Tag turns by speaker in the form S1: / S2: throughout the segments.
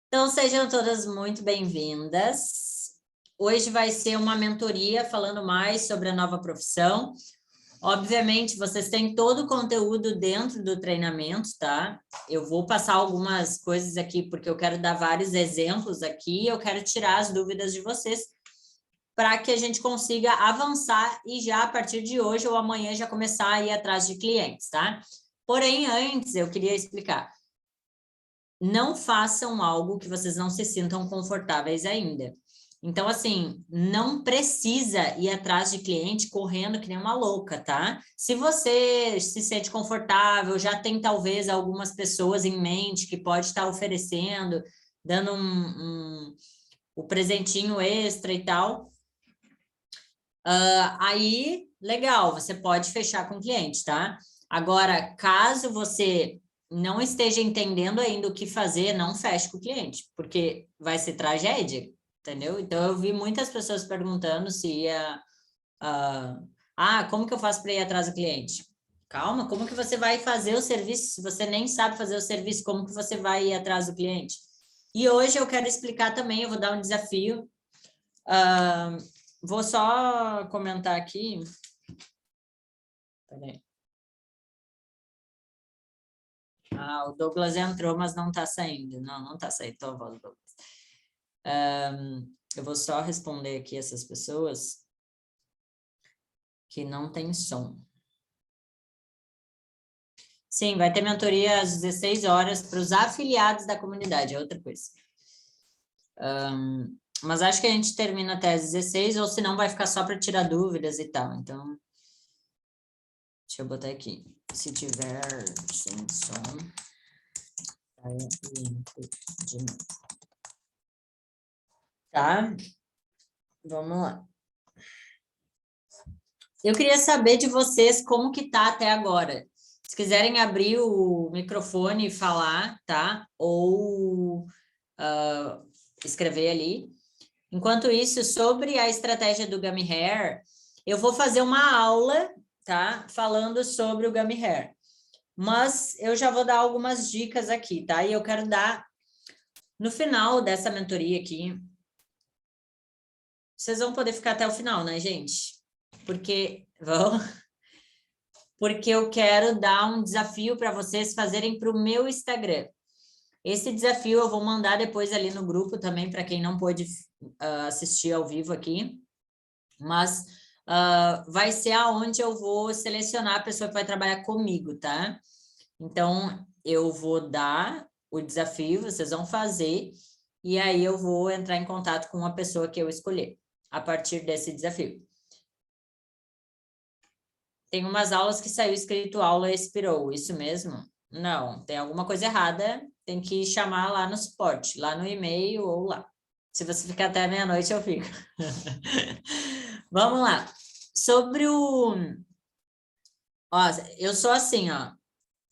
S1: Então, sejam todas muito bem-vindas. Hoje vai ser uma mentoria falando mais sobre a nova profissão. Obviamente, vocês têm todo o conteúdo dentro do treinamento, tá? Eu vou passar algumas coisas aqui, porque eu quero dar vários exemplos aqui, eu quero tirar as dúvidas de vocês, para que a gente consiga avançar e já a partir de hoje ou amanhã já começar a ir atrás de clientes, tá? Porém, antes eu queria explicar. Não façam algo que vocês não se sintam confortáveis ainda. Então, assim, não precisa ir atrás de cliente correndo que nem uma louca, tá? Se você se sente confortável, já tem talvez algumas pessoas em mente que pode estar oferecendo, dando o presentinho extra e tal, aí, legal, você pode fechar com o cliente, tá? Agora, caso você não esteja entendendo ainda o que fazer, não feche com o cliente, porque vai ser tragédia, entendeu? Então, eu vi muitas pessoas perguntando se ia... como que eu faço para ir atrás do cliente? Calma, como que você vai fazer o serviço se você nem sabe fazer o serviço? Como que você vai ir atrás do cliente? E hoje eu quero explicar também, eu vou dar um desafio. Vou só comentar aqui. Peraí. O Douglas entrou, mas não está saindo. Não está saindo. Então, eu vou, Douglas. Eu vou só responder aqui essas pessoas que não tem som. Sim, vai ter mentoria às 16 horas para os afiliados da comunidade, é outra coisa. Mas acho que a gente termina até às 16, ou senão vai ficar só para tirar dúvidas e tal. Então, deixa eu botar aqui. Se tiver sem som, de novo. Tá? Vamos lá. Eu queria saber de vocês como que tá até agora. Se quiserem abrir o microfone e falar, tá? Ou escrever ali. Enquanto isso, sobre a estratégia do Gummy Hair, eu vou fazer uma aula, tá? Falando sobre o Gummy Hair. Mas eu já vou dar algumas dicas aqui, tá? E eu quero dar, no final dessa mentoria aqui, vocês vão poder ficar até o final, né, gente? Porque eu quero dar um desafio para vocês fazerem para o meu Instagram. Esse desafio eu vou mandar depois ali no grupo também, para quem não pôde assistir ao vivo aqui. Mas vai ser aonde eu vou selecionar a pessoa que vai trabalhar comigo, tá? Então, eu vou dar o desafio, vocês vão fazer, e aí eu vou entrar em contato com a pessoa que eu escolher, a partir desse desafio. Tem umas aulas que saiu escrito aula expirou, isso mesmo? Não, tem alguma coisa errada, tem que chamar lá no suporte, lá no e-mail ou lá. Se você ficar até meia-noite, eu fico. Vamos lá. Sobre o... Ó, eu sou assim, ó.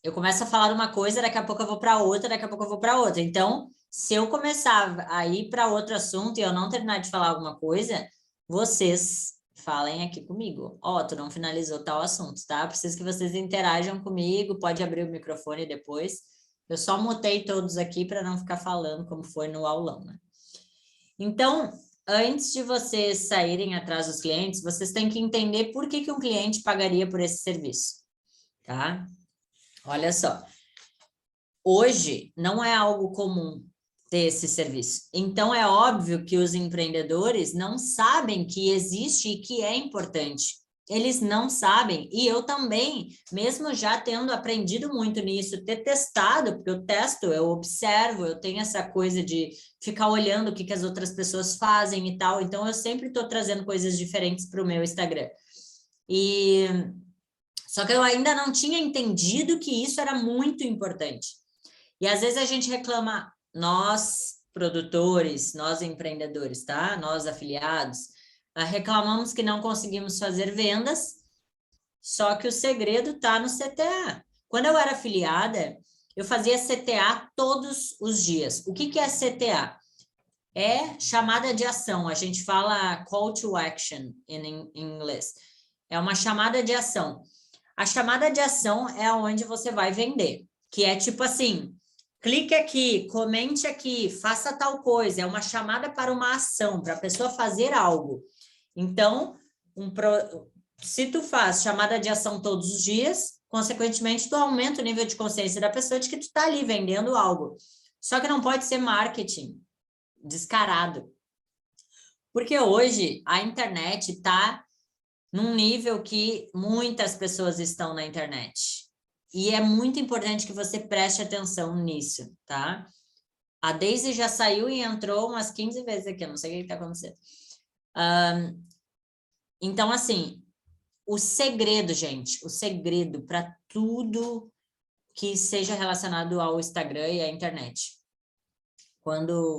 S1: Eu começo a falar uma coisa, daqui a pouco eu vou para outra, daqui a pouco eu vou para outra. Então, se eu começar a ir para outro assunto e eu não terminar de falar alguma coisa, vocês falem aqui comigo. Ó, tu não finalizou tal assunto, tá? Preciso que vocês interajam comigo, pode abrir o microfone depois. Eu só mutei todos aqui para não ficar falando como foi no aulão, né? Então, antes de vocês saírem atrás dos clientes, vocês têm que entender por que um cliente pagaria por esse serviço, tá? Olha só. Hoje, não é algo comum ter esse serviço. Então, é óbvio que os empreendedores não sabem que existe e que é importante. Eles não sabem, e eu também, mesmo já tendo aprendido muito nisso, ter testado, porque eu testo, eu observo, eu tenho essa coisa de ficar olhando o que as outras pessoas fazem e tal, então eu sempre estou trazendo coisas diferentes para o meu Instagram. Só que eu ainda não tinha entendido que isso era muito importante. E às vezes a gente reclama, nós produtores, nós empreendedores, tá? Nós afiliados, reclamamos que não conseguimos fazer vendas, só que o segredo está no CTA. Quando eu era afiliada, eu fazia CTA todos os dias. O que é CTA? É chamada de ação, a gente fala call to action em inglês. É uma chamada de ação. A chamada de ação é onde você vai vender, que é tipo assim, clique aqui, comente aqui, faça tal coisa. É uma chamada para uma ação, para a pessoa fazer algo. Então, se tu faz chamada de ação todos os dias, consequentemente, tu aumenta o nível de consciência da pessoa de que tu está ali vendendo algo. Só que não pode ser marketing descarado. Porque hoje a internet está num nível que muitas pessoas estão na internet. E é muito importante que você preste atenção nisso, tá? A Daisy já saiu e entrou umas 15 vezes aqui, eu não sei o que está acontecendo. Então, assim, o segredo, gente, o segredo para tudo que seja relacionado ao Instagram e à internet. Quando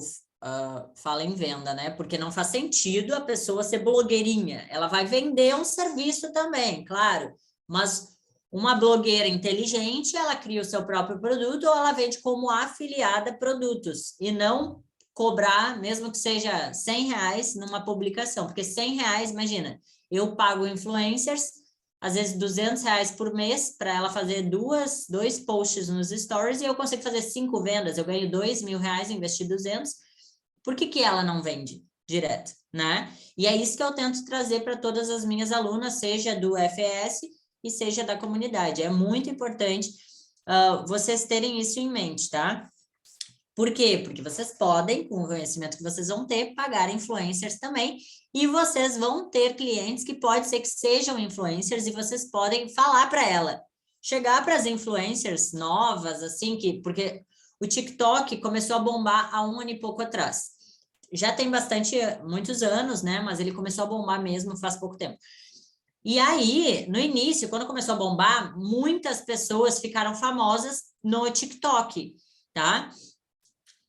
S1: fala em venda, né? Porque não faz sentido a pessoa ser blogueirinha. Ela vai vender um serviço também, claro. Mas uma blogueira inteligente, ela cria o seu próprio produto ou ela vende como afiliada a produtos. E não cobrar, mesmo que seja R$100 numa publicação. Porque R$100, imagina, eu pago influencers, às vezes R$200 por mês para ela fazer dois posts nos stories e eu consigo fazer 5 vendas, eu ganho R$2.000, investi 200. Por que ela não vende direto, né? E é isso que eu tento trazer para todas as minhas alunas, seja do FES e seja da comunidade. É muito importante vocês terem isso em mente, tá? Por quê? Porque vocês podem, com o conhecimento que vocês vão ter, pagar influencers também, e vocês vão ter clientes que pode ser que sejam influencers, e vocês podem falar para ela, chegar para as influencers novas, assim, porque o TikTok começou a bombar há 1 ano e pouco atrás. Já tem muitos anos, né? Mas ele começou a bombar mesmo faz pouco tempo. E aí, no início, quando começou a bombar, muitas pessoas ficaram famosas no TikTok, tá?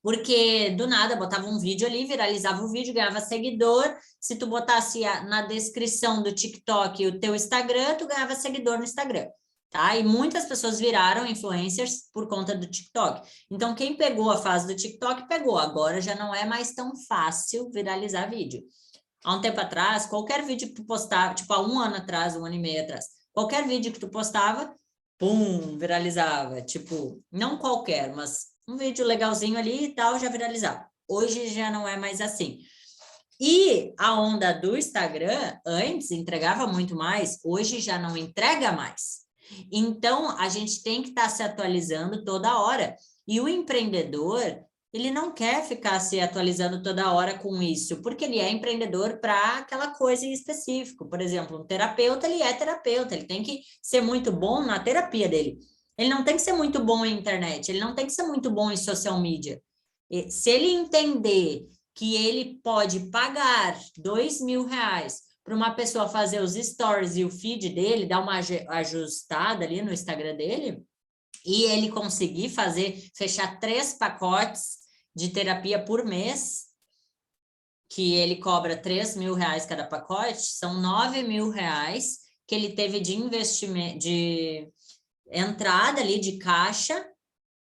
S1: Porque do nada botava um vídeo ali, viralizava o vídeo, ganhava seguidor. Se tu botasse na descrição do TikTok o teu Instagram, tu ganhava seguidor no Instagram, tá? E muitas pessoas viraram influencers por conta do TikTok. Então, quem pegou a fase do TikTok, pegou. Agora já não é mais tão fácil viralizar vídeo. Há um tempo atrás, qualquer vídeo que tu postava, tipo há 1 ano atrás, 1 ano e meio atrás, qualquer vídeo que tu postava, pum, viralizava. Tipo, não qualquer, mas um vídeo legalzinho ali e tal, já viralizava. Hoje já não é mais assim. E a onda do Instagram, antes entregava muito mais, hoje já não entrega mais. Então, a gente tem que estar se atualizando toda hora. E o empreendedor, ele não quer ficar se atualizando toda hora com isso, porque ele é empreendedor para aquela coisa em específico. Por exemplo, um terapeuta, ele é terapeuta, ele tem que ser muito bom na terapia dele. Ele não tem que ser muito bom em internet, ele não tem que ser muito bom em social media. E, se ele entender que ele pode pagar R$2.000 para uma pessoa fazer os stories e o feed dele, dar uma ajustada ali no Instagram dele, e ele conseguir fechar 3 pacotes de terapia por mês, que ele cobra R$3.000 cada pacote, são R$9.000 que ele teve de investimento, de entrada ali de caixa,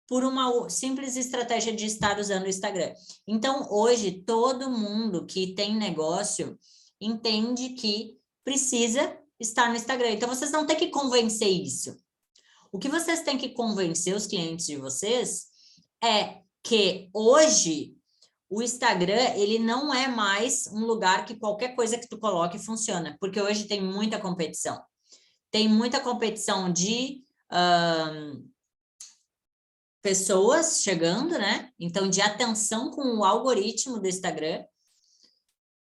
S1: por uma simples estratégia de estar usando o Instagram. Então, hoje, todo mundo que tem negócio entende que precisa estar no Instagram. Então, vocês não têm que convencer isso. O que vocês têm que convencer os clientes de vocês é que hoje o Instagram, ele não é mais um lugar que qualquer coisa que tu coloque funciona, porque hoje tem muita competição. Tem muita competição de pessoas chegando, né? Então, de atenção com o algoritmo do Instagram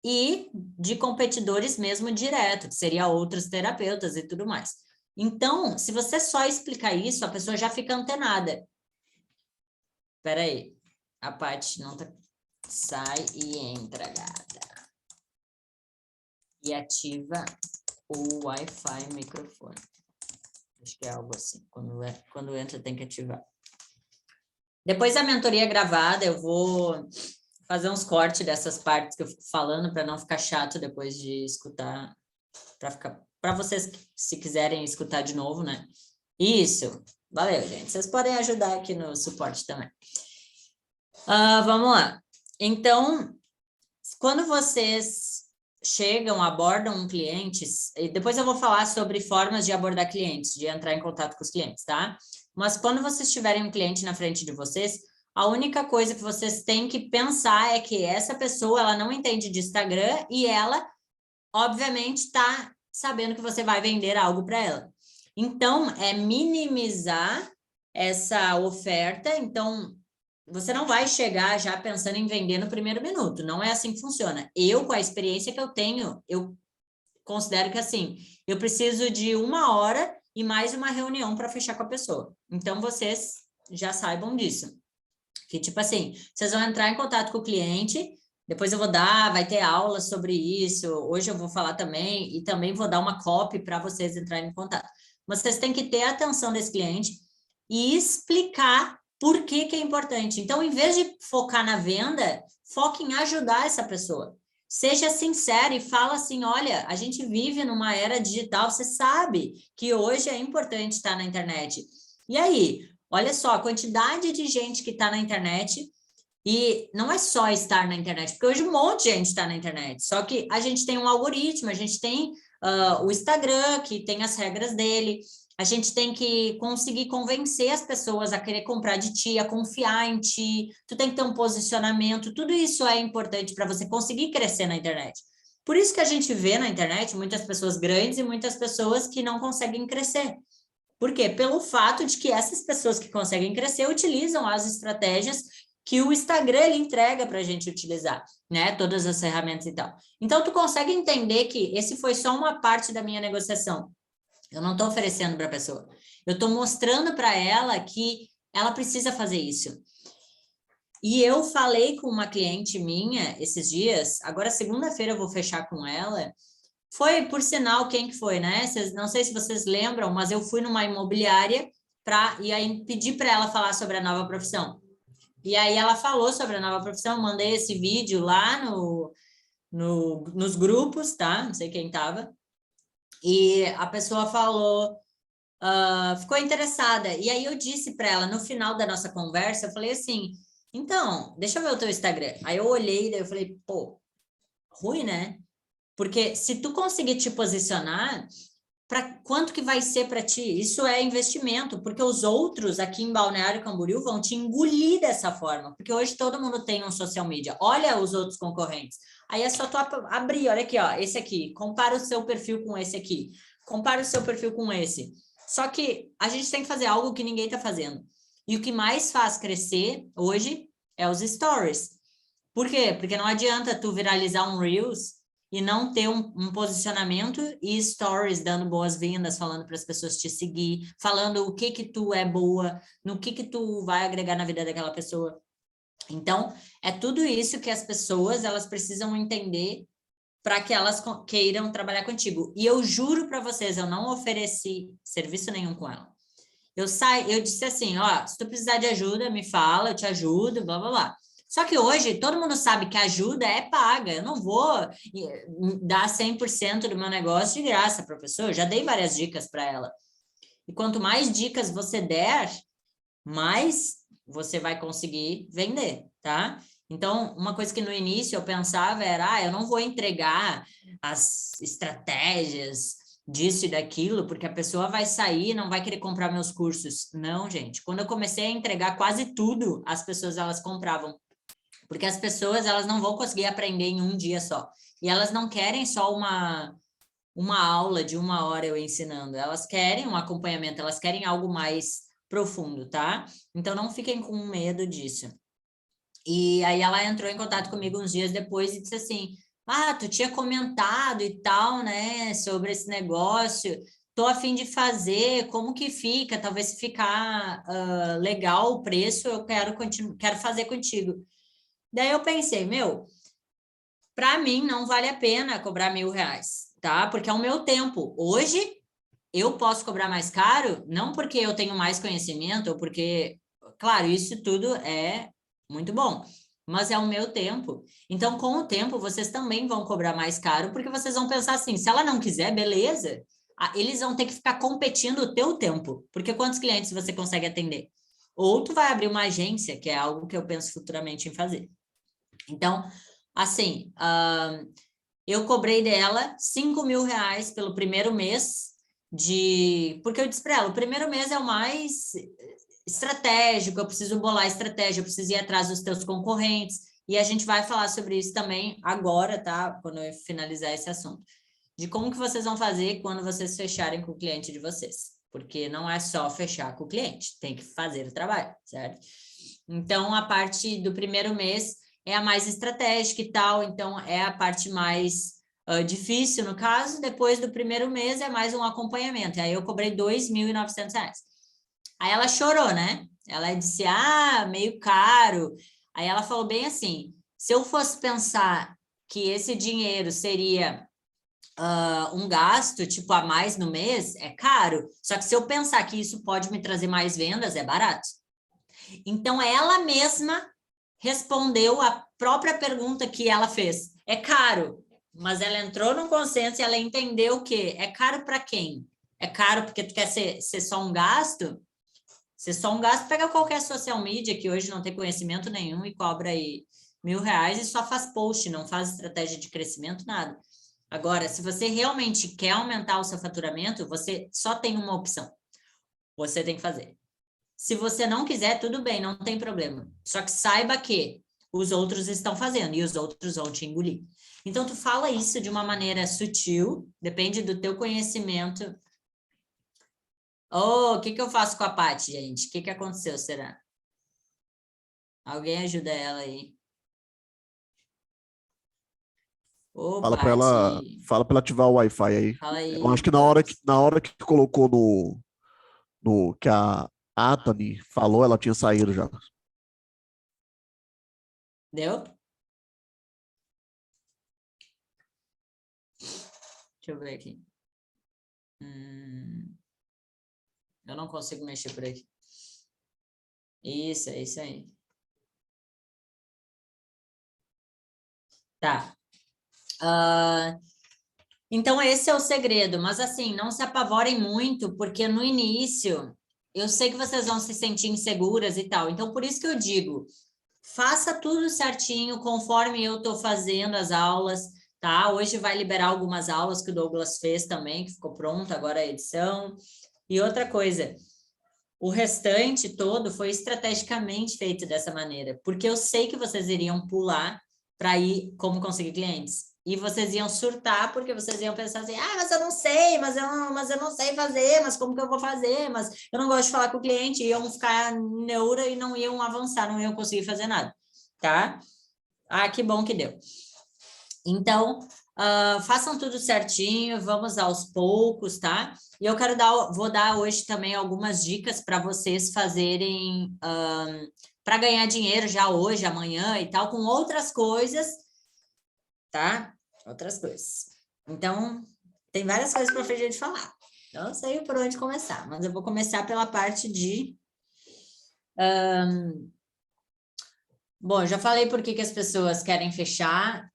S1: e de competidores mesmo direto, que seria outros terapeutas e tudo mais. Então, se você só explicar isso, a pessoa já fica antenada. Espera aí, a Paty não tá... Sai e entra, gata. E ativa o Wi-Fi microfone. Acho que é algo assim. Quando entra, tem que ativar. Depois da mentoria gravada, eu vou fazer uns cortes dessas partes que eu fico falando para não ficar chato depois de escutar, para vocês, se quiserem escutar de novo, né? Isso. Valeu, gente. Vocês podem ajudar aqui no suporte também. Vamos lá. Então, quando vocês chegam, abordam clientes, e depois eu vou falar sobre formas de abordar clientes, de entrar em contato com os clientes, tá? Mas quando vocês tiverem um cliente na frente de vocês, a única coisa que vocês têm que pensar é que essa pessoa, ela não entende de Instagram e ela, obviamente, está sabendo que você vai vender algo para ela. Então, é minimizar essa oferta. Então, você não vai chegar já pensando em vender no primeiro minuto. Não é assim que funciona. Eu, com a experiência que eu tenho, eu considero que assim, eu preciso de 1 hora e mais uma reunião para fechar com a pessoa. Então, vocês já saibam disso. Que, tipo assim, vocês vão entrar em contato com o cliente, depois eu vou dar, vai ter aula sobre isso, hoje eu vou falar também, e também vou dar uma copy para vocês entrarem em contato. Mas vocês têm que ter a atenção desse cliente e explicar por que que é importante. Então, em vez de focar na venda, foque em ajudar essa pessoa. Seja sincero e fala assim, olha, a gente vive numa era digital, você sabe que hoje é importante estar na internet. E aí, olha só, a quantidade de gente que está na internet, e não é só estar na internet, porque hoje um monte de gente está na internet, só que a gente tem um algoritmo, a gente tem o Instagram, que tem as regras dele, a gente tem que conseguir convencer as pessoas a querer comprar de ti, a confiar em ti, tu tem que ter um posicionamento, tudo isso é importante para você conseguir crescer na internet. Por isso que a gente vê na internet muitas pessoas grandes e muitas pessoas que não conseguem crescer. Por quê? Pelo fato de que essas pessoas que conseguem crescer utilizam as estratégias que o Instagram ele entrega para a gente utilizar, né? Todas as ferramentas e tal. Então, tu consegue entender que esse foi só uma parte da minha negociação. Eu não estou oferecendo para a pessoa. Eu estou mostrando para ela que ela precisa fazer isso. E eu falei com uma cliente minha esses dias, agora segunda-feira eu vou fechar com ela. Foi, por sinal, quem que foi, né? Não sei se vocês lembram, mas eu fui numa imobiliária e aí pedi para ela falar sobre a nova profissão. E aí ela falou sobre a nova profissão, mandei esse vídeo lá nos grupos, tá? Não sei quem estava. E a pessoa falou, ficou interessada. E aí eu disse para ela, no final da nossa conversa, eu falei assim, então, deixa eu ver o teu Instagram. Aí eu olhei, daí eu falei, pô, ruim, né? Porque se tu conseguir te posicionar, para quanto que vai ser para ti? Isso é investimento, porque os outros aqui em Balneário Camboriú vão te engolir dessa forma, porque hoje todo mundo tem um social media. Olha os outros concorrentes. Aí é só tu abrir, olha aqui, ó, esse aqui, compara o seu perfil com esse aqui, compara o seu perfil com esse. Só que a gente tem que fazer algo que ninguém está fazendo. E o que mais faz crescer hoje é os stories. Por quê? Porque não adianta tu viralizar um Reels e não ter um posicionamento e stories dando boas-vindas, falando para as pessoas te seguir, falando o que tu é boa, no que tu vai agregar na vida daquela pessoa. Então, é tudo isso que as pessoas, elas precisam entender para que elas queiram trabalhar contigo. E eu juro para vocês, eu não ofereci serviço nenhum com ela. Eu disse assim, ó, se tu precisar de ajuda, me fala, eu te ajudo, blá, blá, blá. Só que hoje todo mundo sabe que ajuda é paga. Eu não vou dar 100% do meu negócio de graça, professor. Eu já dei várias dicas para ela. E quanto mais dicas você der, mais você vai conseguir vender, tá? Então, uma coisa que no início eu pensava era, eu não vou entregar as estratégias disso e daquilo, porque a pessoa vai sair e não vai querer comprar meus cursos. Não, gente. Quando eu comecei a entregar quase tudo, as pessoas, elas compravam. Porque as pessoas, elas não vão conseguir aprender em um dia só. E elas não querem só uma aula de 1 hora eu ensinando. Elas querem um acompanhamento, elas querem algo mais profundo, tá? Então, não fiquem com medo disso. E aí ela entrou em contato comigo uns dias depois e disse assim, tu tinha comentado e tal, né, sobre esse negócio, tô a fim de fazer, como que fica? Talvez se ficar legal o preço, eu quero fazer contigo. Daí eu pensei, para mim não vale a pena cobrar R$1.000, tá? Porque é o meu tempo. Hoje eu posso cobrar mais caro, não porque eu tenho mais conhecimento, ou porque, claro, isso tudo é muito bom, mas é o meu tempo. Então, com o tempo, vocês também vão cobrar mais caro, porque vocês vão pensar assim, se ela não quiser, beleza, eles vão ter que ficar competindo o teu tempo, porque quantos clientes você consegue atender? Ou tu vai abrir uma agência, que é algo que eu penso futuramente em fazer. Então, assim, eu cobrei dela R$5.000 pelo primeiro mês, Porque eu disse para ela, o primeiro mês é o mais estratégico, eu preciso bolar estratégia, eu preciso ir atrás dos teus concorrentes, e a gente vai falar sobre isso também agora, tá? Quando eu finalizar esse assunto. De como que vocês vão fazer quando vocês fecharem com o cliente de vocês. Porque não é só fechar com o cliente, tem que fazer o trabalho, certo? Então, a parte do primeiro mês é a mais estratégica e tal, então é a parte mais difícil, no caso. Depois do primeiro mês é mais um acompanhamento. E aí eu cobrei R$2.900. Aí ela chorou, né? Ela disse, meio caro. Aí ela falou bem assim, se eu fosse pensar que esse dinheiro seria um gasto, tipo, a mais no mês, é caro. Só que se eu pensar que isso pode me trazer mais vendas, é barato. Então, ela mesma respondeu a própria pergunta que ela fez. É caro, mas ela entrou no consenso e ela entendeu que é caro para quem? É caro porque tu quer ser só um gasto? Ser só um gasto, pega qualquer social media que hoje não tem conhecimento nenhum e cobra aí R$1.000 e só faz post, não faz estratégia de crescimento, nada. Agora, se você realmente quer aumentar o seu faturamento, você só tem uma opção. Você tem que fazer. Se você não quiser, tudo bem, não tem problema. Só que saiba que os outros estão fazendo e os outros vão te engolir. Então, tu fala isso de uma maneira sutil, depende do teu conhecimento. O que eu faço com a Paty, gente? O que aconteceu, será? Alguém ajuda ela aí.
S2: Fala para ela,
S1: Paty.
S2: fala para ela ativar o Wi-Fi aí.
S1: Fala
S2: Eu
S1: aí,
S2: acho que na hora que colocou no que a Atani falou, ela tinha saído já.
S1: deu? Deixa eu ver aqui. Eu não consigo mexer por aqui. Isso, é isso aí. Tá. Então, esse é o segredo. Mas, assim, não se apavorem muito, porque no início, eu sei que vocês vão se sentir inseguras e tal. Então, por isso que eu digo, faça tudo certinho, conforme eu estou fazendo as aulas, tá? Hoje vai liberar algumas aulas que o Douglas fez também, que ficou pronto agora a edição. E outra coisa, o restante todo foi estrategicamente feito dessa maneira, porque eu sei que vocês iriam pular para ir como conseguir clientes. E vocês iam surtar, porque vocês iam pensar assim, mas eu não sei, mas eu não sei fazer, mas como que eu vou fazer? Mas eu não gosto de falar com o cliente, iam ficar neura e não iam avançar, não iam conseguir fazer nada, tá? Que bom que deu. Então, façam tudo certinho, vamos aos poucos, tá? E eu vou dar hoje também algumas dicas para vocês fazerem para ganhar dinheiro já hoje, amanhã e tal, com outras coisas, tá? Outras coisas. Então, tem várias coisas para a gente falar. Eu não sei por onde começar, mas eu vou começar pela parte de... Bom, eu já falei por que as pessoas querem fechar.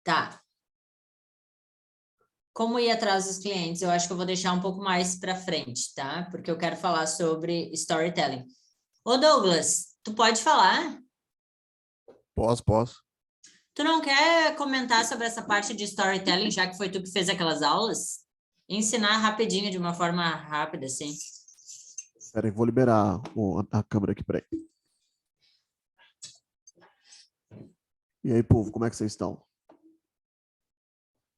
S1: Tá. Como ir atrás dos clientes, eu acho que eu vou deixar um pouco mais para frente, tá? Porque eu quero falar sobre storytelling. Ô, Douglas, tu pode falar?
S2: Posso.
S1: Tu não quer comentar sobre essa parte de storytelling, já que foi tu que fez aquelas aulas? Ensinar rapidinho, de uma forma rápida, assim.
S2: Peraí, vou liberar a câmera aqui, peraí. E aí, povo, como é que vocês estão?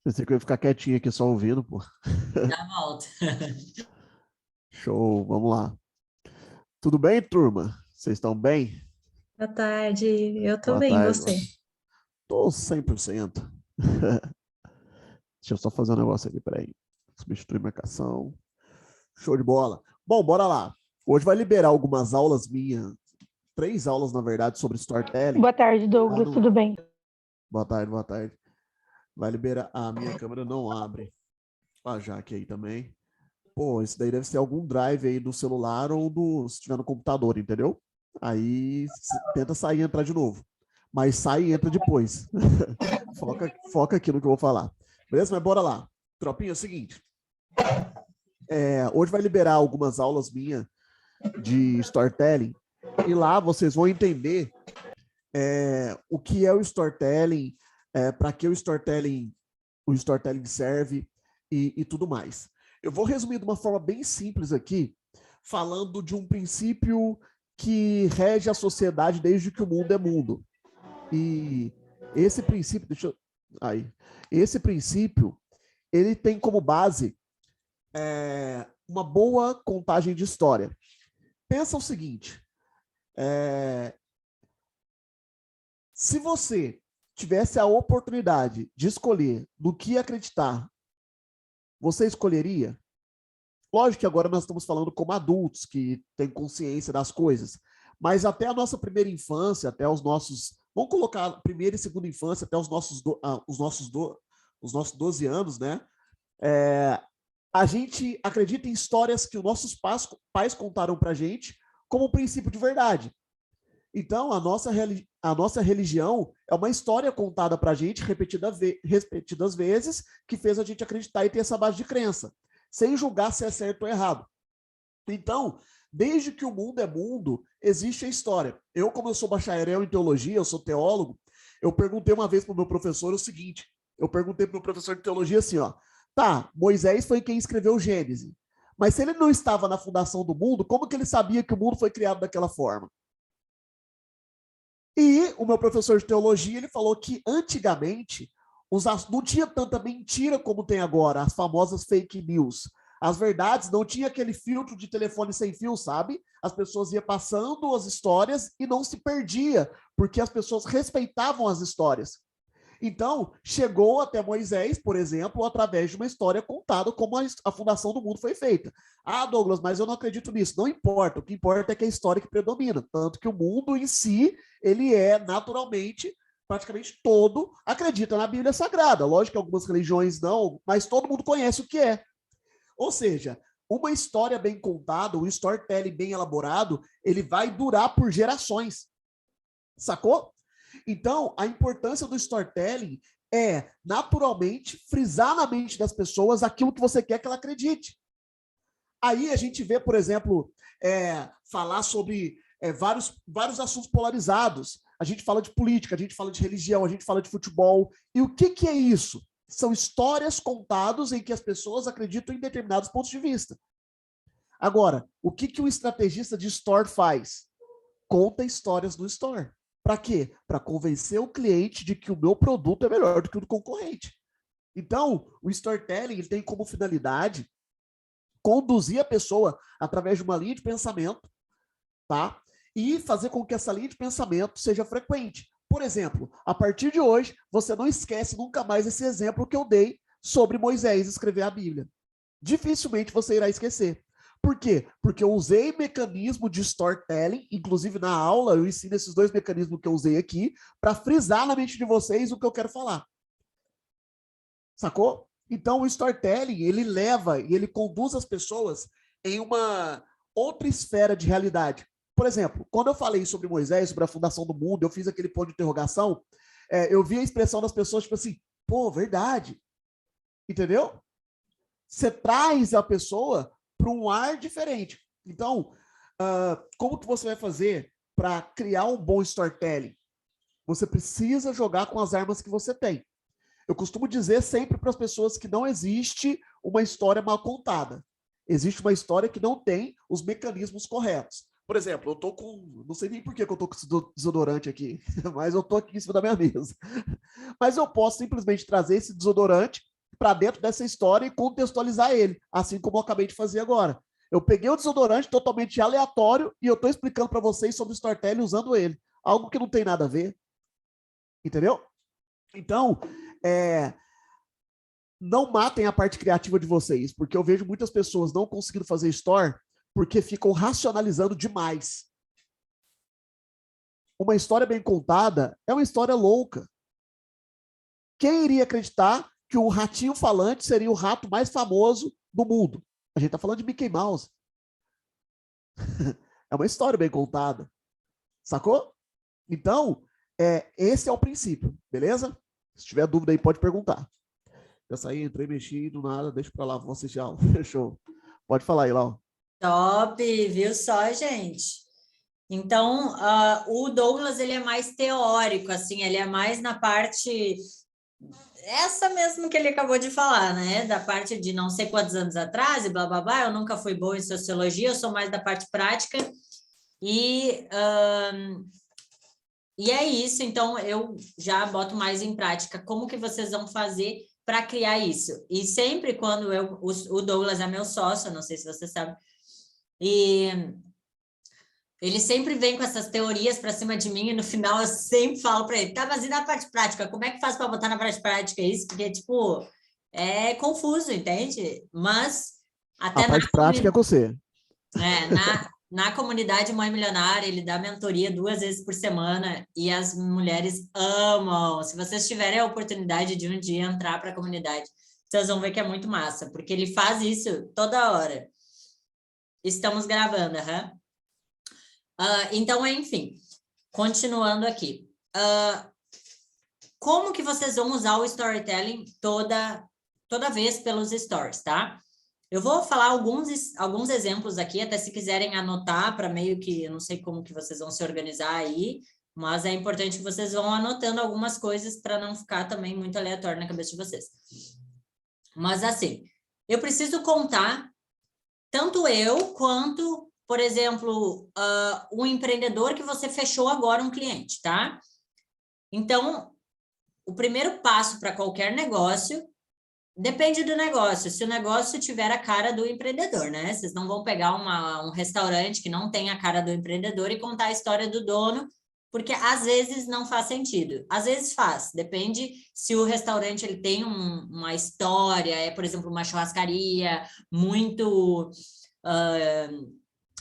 S2: Pensei que eu ia ficar quietinho aqui só ouvindo, pô.
S1: Dá a volta.
S2: Show, vamos lá. Tudo bem, turma? Vocês estão bem?
S3: Boa tarde, eu tô
S2: Boa
S3: bem, e
S2: tarde.
S3: você?
S2: Tô 100%. Deixa eu só fazer um negócio aqui, peraí. Substituir marcação. Show de bola. Bom, bora lá. Hoje vai liberar algumas aulas minhas, 3 aulas, na verdade, sobre storytelling.
S3: Boa tarde, Douglas, tudo bem?
S2: Boa tarde. Vai liberar. A minha câmera não abre. A Jaque aí também. Pô, isso daí deve ser algum drive aí do celular ou se tiver no computador, entendeu? Aí tenta sair e entrar de novo. Mas sai e entra depois. Foca aqui no que eu vou falar. Beleza? Mas bora lá. Tropinha, é o seguinte. Hoje vai liberar algumas aulas minhas de storytelling. E lá vocês vão entender o que é o storytelling, para que o storytelling serve e tudo mais. Eu vou resumir de uma forma bem simples aqui, falando de um princípio que rege a sociedade desde que o mundo é mundo. E esse princípio, esse princípio, ele tem como base uma boa contagem de história. Pensa o seguinte, se você tivesse a oportunidade de escolher no que acreditar, você escolheria? Lógico que agora nós estamos falando como adultos que têm consciência das coisas, mas até a nossa primeira infância, até os nossos, vamos colocar primeira e segunda infância, até os nossos 12 anos, né? A gente acredita em histórias que os nossos pais contaram para a gente como princípio de verdade. Então, a nossa religião é uma história contada para a gente repetidas vezes que fez a gente acreditar e ter essa base de crença, sem julgar se é certo ou errado. Então, desde que o mundo é mundo, existe a história. Eu, como eu sou bacharel em teologia, eu sou teólogo, eu perguntei uma vez para o meu professor o seguinte, eu perguntei para o meu professor de teologia assim, ó, tá, Moisés foi quem escreveu o Gênesis, mas se ele não estava na fundação do mundo, como que ele sabia que o mundo foi criado daquela forma? E o meu professor de teologia, ele falou que antigamente não tinha tanta mentira como tem agora, as famosas fake news. As verdades não tinha aquele filtro de telefone sem fio, sabe? As pessoas iam passando as histórias e não se perdia, porque as pessoas respeitavam as histórias. Então, chegou até Moisés, por exemplo, através de uma história contada como a fundação do mundo foi feita. Ah, Douglas, mas eu não acredito nisso. Não importa. O que importa é que é a história que predomina. Tanto que o mundo em si, ele é naturalmente, praticamente todo, acredita na Bíblia Sagrada. Lógico que algumas religiões não, mas todo mundo conhece o que é. Ou seja, uma história bem contada, um storytelling bem elaborado, ele vai durar por gerações. Sacou? Então, a importância do storytelling é, naturalmente, frisar na mente das pessoas aquilo que você quer que ela acredite. Aí a gente vê, por exemplo, falar sobre vários assuntos polarizados. A gente fala de política, a gente fala de religião, a gente fala de futebol. E o que é isso? São histórias contadas em que as pessoas acreditam em determinados pontos de vista. Agora, o que um estrategista de store faz? Conta histórias no store. Para quê? Para convencer o cliente de que o meu produto é melhor do que o do concorrente. Então, o storytelling ele tem como finalidade conduzir a pessoa através de uma linha de pensamento, tá? E fazer com que essa linha de pensamento seja frequente. Por exemplo, a partir de hoje, você não esquece nunca mais esse exemplo que eu dei sobre Moisés escrever a Bíblia. Dificilmente você irá esquecer. Por quê? Porque eu usei mecanismo de storytelling, inclusive na aula eu ensino esses dois mecanismos que eu usei aqui, para frisar na mente de vocês o que eu quero falar. Sacou? Então o storytelling, ele leva e ele conduz as pessoas em uma outra esfera de realidade. Por exemplo, quando eu falei sobre Moisés, sobre a fundação do mundo, eu fiz aquele ponto de interrogação, eu vi a expressão das pessoas, tipo assim, pô, verdade. Entendeu? Você traz a pessoa para um ar diferente. Então, como que você vai fazer para criar um bom storytelling? Você precisa jogar com as armas que você tem. Eu costumo dizer sempre para as pessoas que não existe uma história mal contada. Existe uma história que não tem os mecanismos corretos. Por exemplo, eu tô com... Não sei nem por que eu tô com esse desodorante aqui, mas eu tô aqui em cima da minha mesa. Mas eu posso simplesmente trazer esse desodorante para dentro dessa história e contextualizar ele, assim como eu acabei de fazer agora. Eu peguei o desodorante totalmente aleatório e eu estou explicando para vocês sobre o storytelling usando ele. Algo que não tem nada a ver. Entendeu? Então, não matem a parte criativa de vocês, porque eu vejo muitas pessoas não conseguindo fazer story porque ficam racionalizando demais. Uma história bem contada é uma história louca. Quem iria acreditar que o ratinho falante seria o rato mais famoso do mundo? A gente está falando de Mickey Mouse. É uma história bem contada. Sacou? Então, esse é o princípio, beleza? Se tiver dúvida aí, pode perguntar. Já saí, entrei, mexi, do nada, deixa pra lá, vou assistir a aula. Fechou. Pode falar aí, Lau.
S1: Top, viu só, gente? Então, o Douglas, ele é mais teórico, assim, ele é mais na parte essa mesmo que ele acabou de falar, né? Da parte de não sei quantos anos atrás e blá, blá, blá. Eu nunca fui boa em sociologia, eu sou mais da parte prática. E é isso, então eu já boto mais em prática como que vocês vão fazer para criar isso. E sempre quando o Douglas é meu sócio, não sei se você sabe, e ele sempre vem com essas teorias para cima de mim e no final eu sempre falo para ele, tá, mas e na parte prática? Como é que faz para botar na parte prática isso? Porque, tipo, é confuso, entende? Mas até
S2: A parte prática é com você.
S1: na comunidade Mãe Milionária, ele dá mentoria 2 vezes por semana e as mulheres amam. Se vocês tiverem a oportunidade de um dia entrar para a comunidade, vocês vão ver que é muito massa, porque ele faz isso toda hora. Estamos gravando, aham. Então, enfim, continuando aqui. Como que vocês vão usar o storytelling toda vez pelos stories, tá? Eu vou falar alguns exemplos aqui, até se quiserem anotar, para meio que, eu não sei como que vocês vão se organizar aí, mas é importante que vocês vão anotando algumas coisas para não ficar também muito aleatório na cabeça de vocês. Mas assim, eu preciso contar, tanto eu quanto, por exemplo, um empreendedor que você fechou agora um cliente, tá? Então, o primeiro passo para qualquer negócio depende do negócio. Se o negócio tiver a cara do empreendedor, né? Vocês não vão pegar um restaurante que não tem a cara do empreendedor e contar a história do dono, porque às vezes não faz sentido. Às vezes faz, depende se o restaurante ele tem uma história, por exemplo, uma churrascaria muito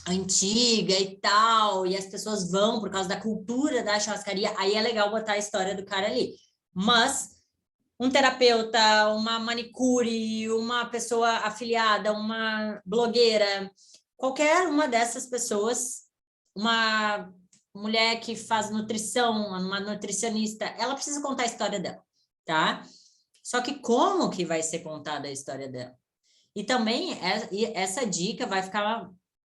S1: antiga e tal, e as pessoas vão por causa da cultura da churrascaria, aí é legal botar a história do cara ali. Mas um terapeuta, uma manicure, uma pessoa afiliada, uma blogueira, qualquer uma dessas pessoas, uma mulher que faz nutrição, uma nutricionista, ela precisa contar a história dela, tá? Só que como que vai ser contada a história dela? E também essa dica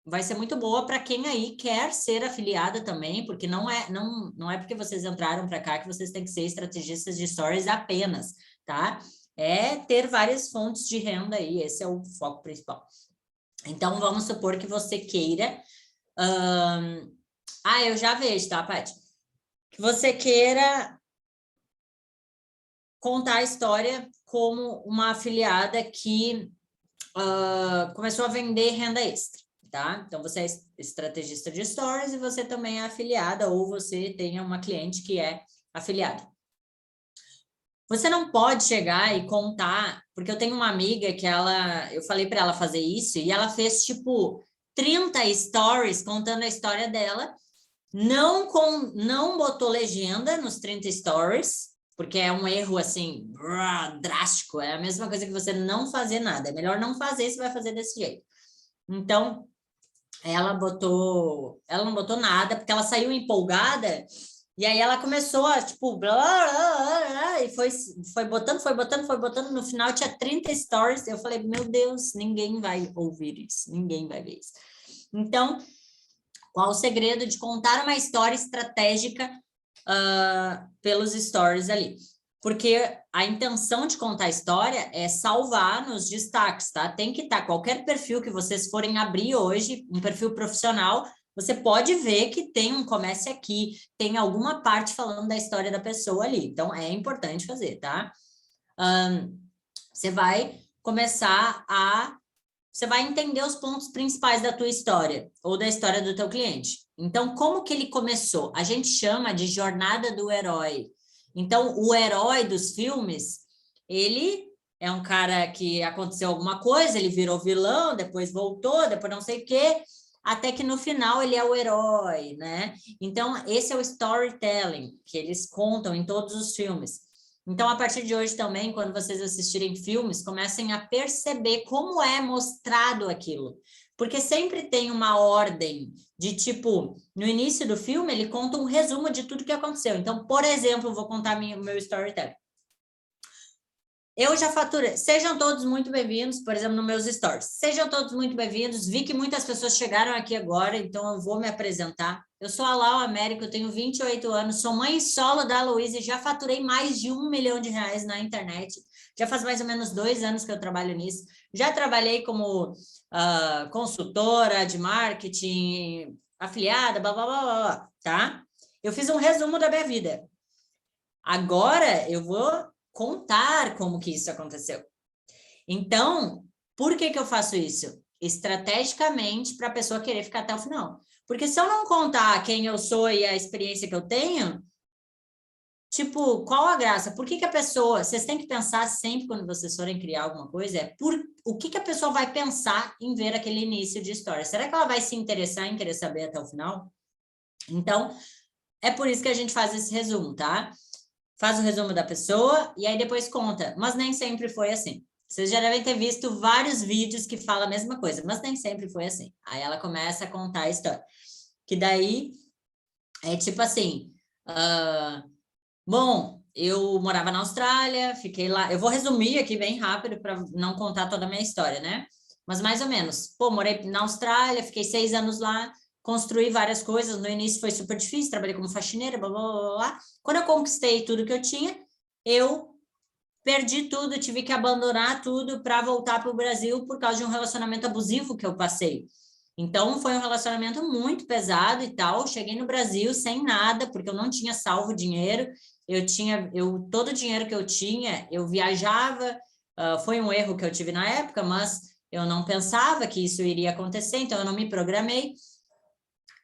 S1: vai ser muito boa para quem aí quer ser afiliada também, porque não é porque vocês entraram para cá que vocês têm que ser estrategistas de stories apenas, tá? É ter várias fontes de renda aí, esse é o foco principal. Então, vamos supor que você queira... eu já vejo, tá, Paty? Que você queira contar a história como uma afiliada que começou a vender renda extra. Tá? Então, você é estrategista de stories e você também é afiliada ou você tem uma cliente que é afiliada. Você não pode chegar e contar, porque eu tenho uma amiga que eu falei para ela fazer isso e ela fez tipo 30 stories contando a história dela, não botou legenda nos 30 stories, porque é um erro assim, drástico, é a mesma coisa que você não fazer nada, é melhor não fazer se vai fazer desse jeito. Então, ela não botou nada, porque ela saiu empolgada, e aí ela começou a, tipo, blá, blá, blá, e foi botando, no final tinha 30 stories, eu falei, meu Deus, ninguém vai ouvir isso, ninguém vai ver isso. Então, qual o segredo de contar uma história estratégica pelos stories ali? Porque a intenção de contar a história é salvar nos destaques, tá? Tem que estar, qualquer perfil que vocês forem abrir hoje, um perfil profissional, você pode ver que tem um comece aqui, tem alguma parte falando da história da pessoa ali. Então, é importante fazer, tá? Você vai começar você vai entender os pontos principais da tua história ou da história do teu cliente. Então, como que ele começou? A gente chama de jornada do herói. Então, o herói dos filmes, ele é um cara que aconteceu alguma coisa, ele virou vilão, depois voltou, depois não sei o quê, até que no final ele é o herói, né? Então, esse é o storytelling que eles contam em todos os filmes. Então, a partir de hoje também, quando vocês assistirem filmes, comecem a perceber como é mostrado aquilo. Porque sempre tem uma ordem de tipo, no início do filme, ele conta um resumo de tudo que aconteceu. Então, por exemplo, vou contar o meu storytelling. Eu já faturei. Sejam todos muito bem-vindos, por exemplo, nos meus stories. Sejam todos muito bem-vindos. Vi que muitas pessoas chegaram aqui agora, então eu vou me apresentar. Eu sou a Lau América, eu tenho 28 anos, sou mãe solo da Luísa e já faturei mais de R$1 milhão na internet. Já faz mais ou menos 2 anos que eu trabalho nisso. Já trabalhei como consultora de marketing, afiliada, blá, blá, blá, blá, tá? Eu fiz um resumo da minha vida. Agora eu vou contar como que isso aconteceu. Então, por que eu faço isso? Estrategicamente para a pessoa querer ficar até o final. Porque se eu não contar quem eu sou e a experiência que eu tenho, tipo, qual a graça? Por que a pessoa... Vocês têm que pensar sempre quando vocês forem criar alguma coisa, o que a pessoa vai pensar em ver aquele início de história? Será que ela vai se interessar em querer saber até o final? Então, é por isso que a gente faz esse resumo, tá? Faz o resumo da pessoa e aí depois conta. Mas nem sempre foi assim. Vocês já devem ter visto vários vídeos que falam a mesma coisa, mas nem sempre foi assim. Aí ela começa a contar a história. Que daí é tipo assim... bom, eu morava na Austrália, fiquei lá... Eu vou resumir aqui bem rápido para não contar toda a minha história, né? Mas mais ou menos. Pô, morei na Austrália, fiquei 6 anos lá, construí várias coisas. No início foi super difícil, trabalhei como faxineira, blá, blá, blá, blá. Quando eu conquistei tudo que eu tinha, eu perdi tudo, tive que abandonar tudo para voltar para o Brasil por causa de um relacionamento abusivo que eu passei. Então, foi um relacionamento muito pesado e tal. Cheguei no Brasil sem nada, porque eu não tinha salvo dinheiro. Todo o dinheiro que eu tinha, eu viajava. Foi um erro que eu tive na época, mas eu não pensava que isso iria acontecer, então eu não me programei.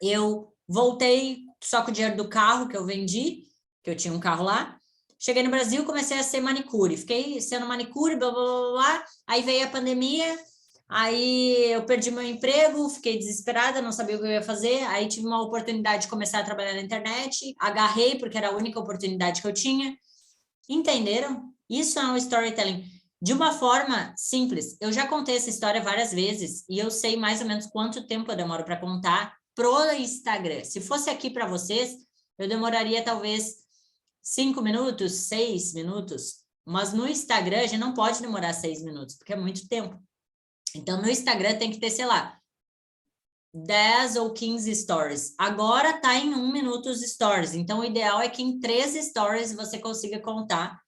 S1: Eu voltei só com o dinheiro do carro que eu vendi, que eu tinha um carro lá. Cheguei no Brasil, comecei a ser manicure. Fiquei sendo manicure, blá, blá, blá, blá. Aí veio a pandemia, aí eu perdi meu emprego, fiquei desesperada, não sabia o que eu ia fazer. Aí tive uma oportunidade de começar a trabalhar na internet, agarrei, porque era a única oportunidade que eu tinha. Entenderam? Isso é um storytelling. De uma forma simples. Eu já contei essa história várias vezes e eu sei mais ou menos quanto tempo eu demoro para contar pro Instagram. Se fosse aqui para vocês, eu demoraria talvez 5 minutos, 6 minutos, mas no Instagram a gente não pode demorar 6 minutos, porque é muito tempo. Então, no Instagram tem que ter, sei lá, 10 ou 15 stories. Agora tá em 1 minuto os stories, então o ideal é que em 13 stories você consiga contar.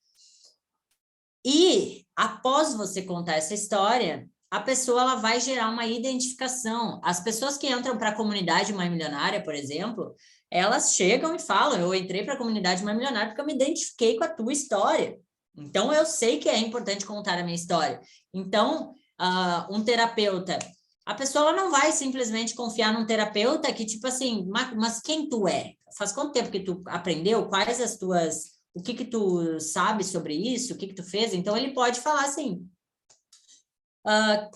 S1: E após você contar essa história, a pessoa ela vai gerar uma identificação. As pessoas que entram para a comunidade Mãe Milionária, por exemplo, elas chegam e falam, eu entrei para a comunidade Mãe Milionária porque eu me identifiquei com a tua história. Então, eu sei que é importante contar a minha história. Então, um terapeuta, a pessoa ela não vai simplesmente confiar num terapeuta que, tipo assim, mas quem tu é? Faz quanto tempo que tu aprendeu? Quais as tuas... O que tu sabe sobre isso? O que tu fez? Então, ele pode falar assim,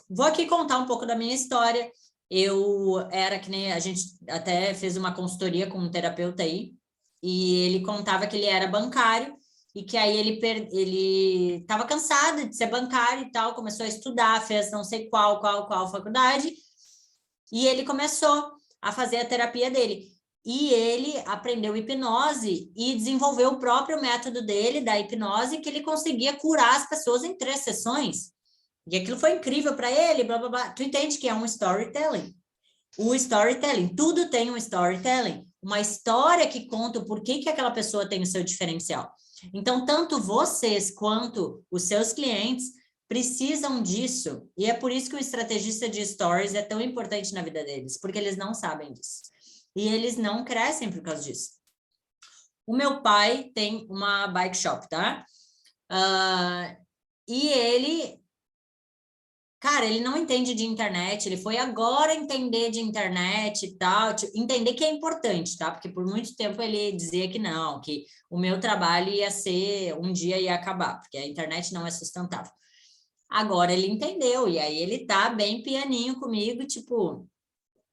S1: vou aqui contar um pouco da minha história. Eu era que nem... A gente até fez uma consultoria com um terapeuta aí, e ele contava que ele era bancário, e que aí ele estava cansado de ser bancário e tal, começou a estudar, fez não sei qual faculdade, e ele começou a fazer a terapia dele. E ele aprendeu hipnose e desenvolveu o próprio método dele, da hipnose, que ele conseguia curar as pessoas em 3 sessões. E aquilo foi incrível para ele, blá, blá, blá. Tu entende que é um storytelling? O storytelling, tudo tem um storytelling. Uma história que conta o porquê que aquela pessoa tem o seu diferencial. Então, tanto vocês quanto os seus clientes precisam disso. E é por isso que o estrategista de stories é tão importante na vida deles, porque eles não sabem disso. E eles não crescem por causa disso. O meu pai tem uma bike shop, tá? E ele... Cara, ele não entende de internet, ele foi agora entender de internet e tal, entender que é importante, tá? Porque por muito tempo ele dizia que não, que o meu trabalho ia ser, um dia ia acabar, porque a internet não é sustentável. Agora ele entendeu, e aí ele tá bem pianinho comigo, tipo,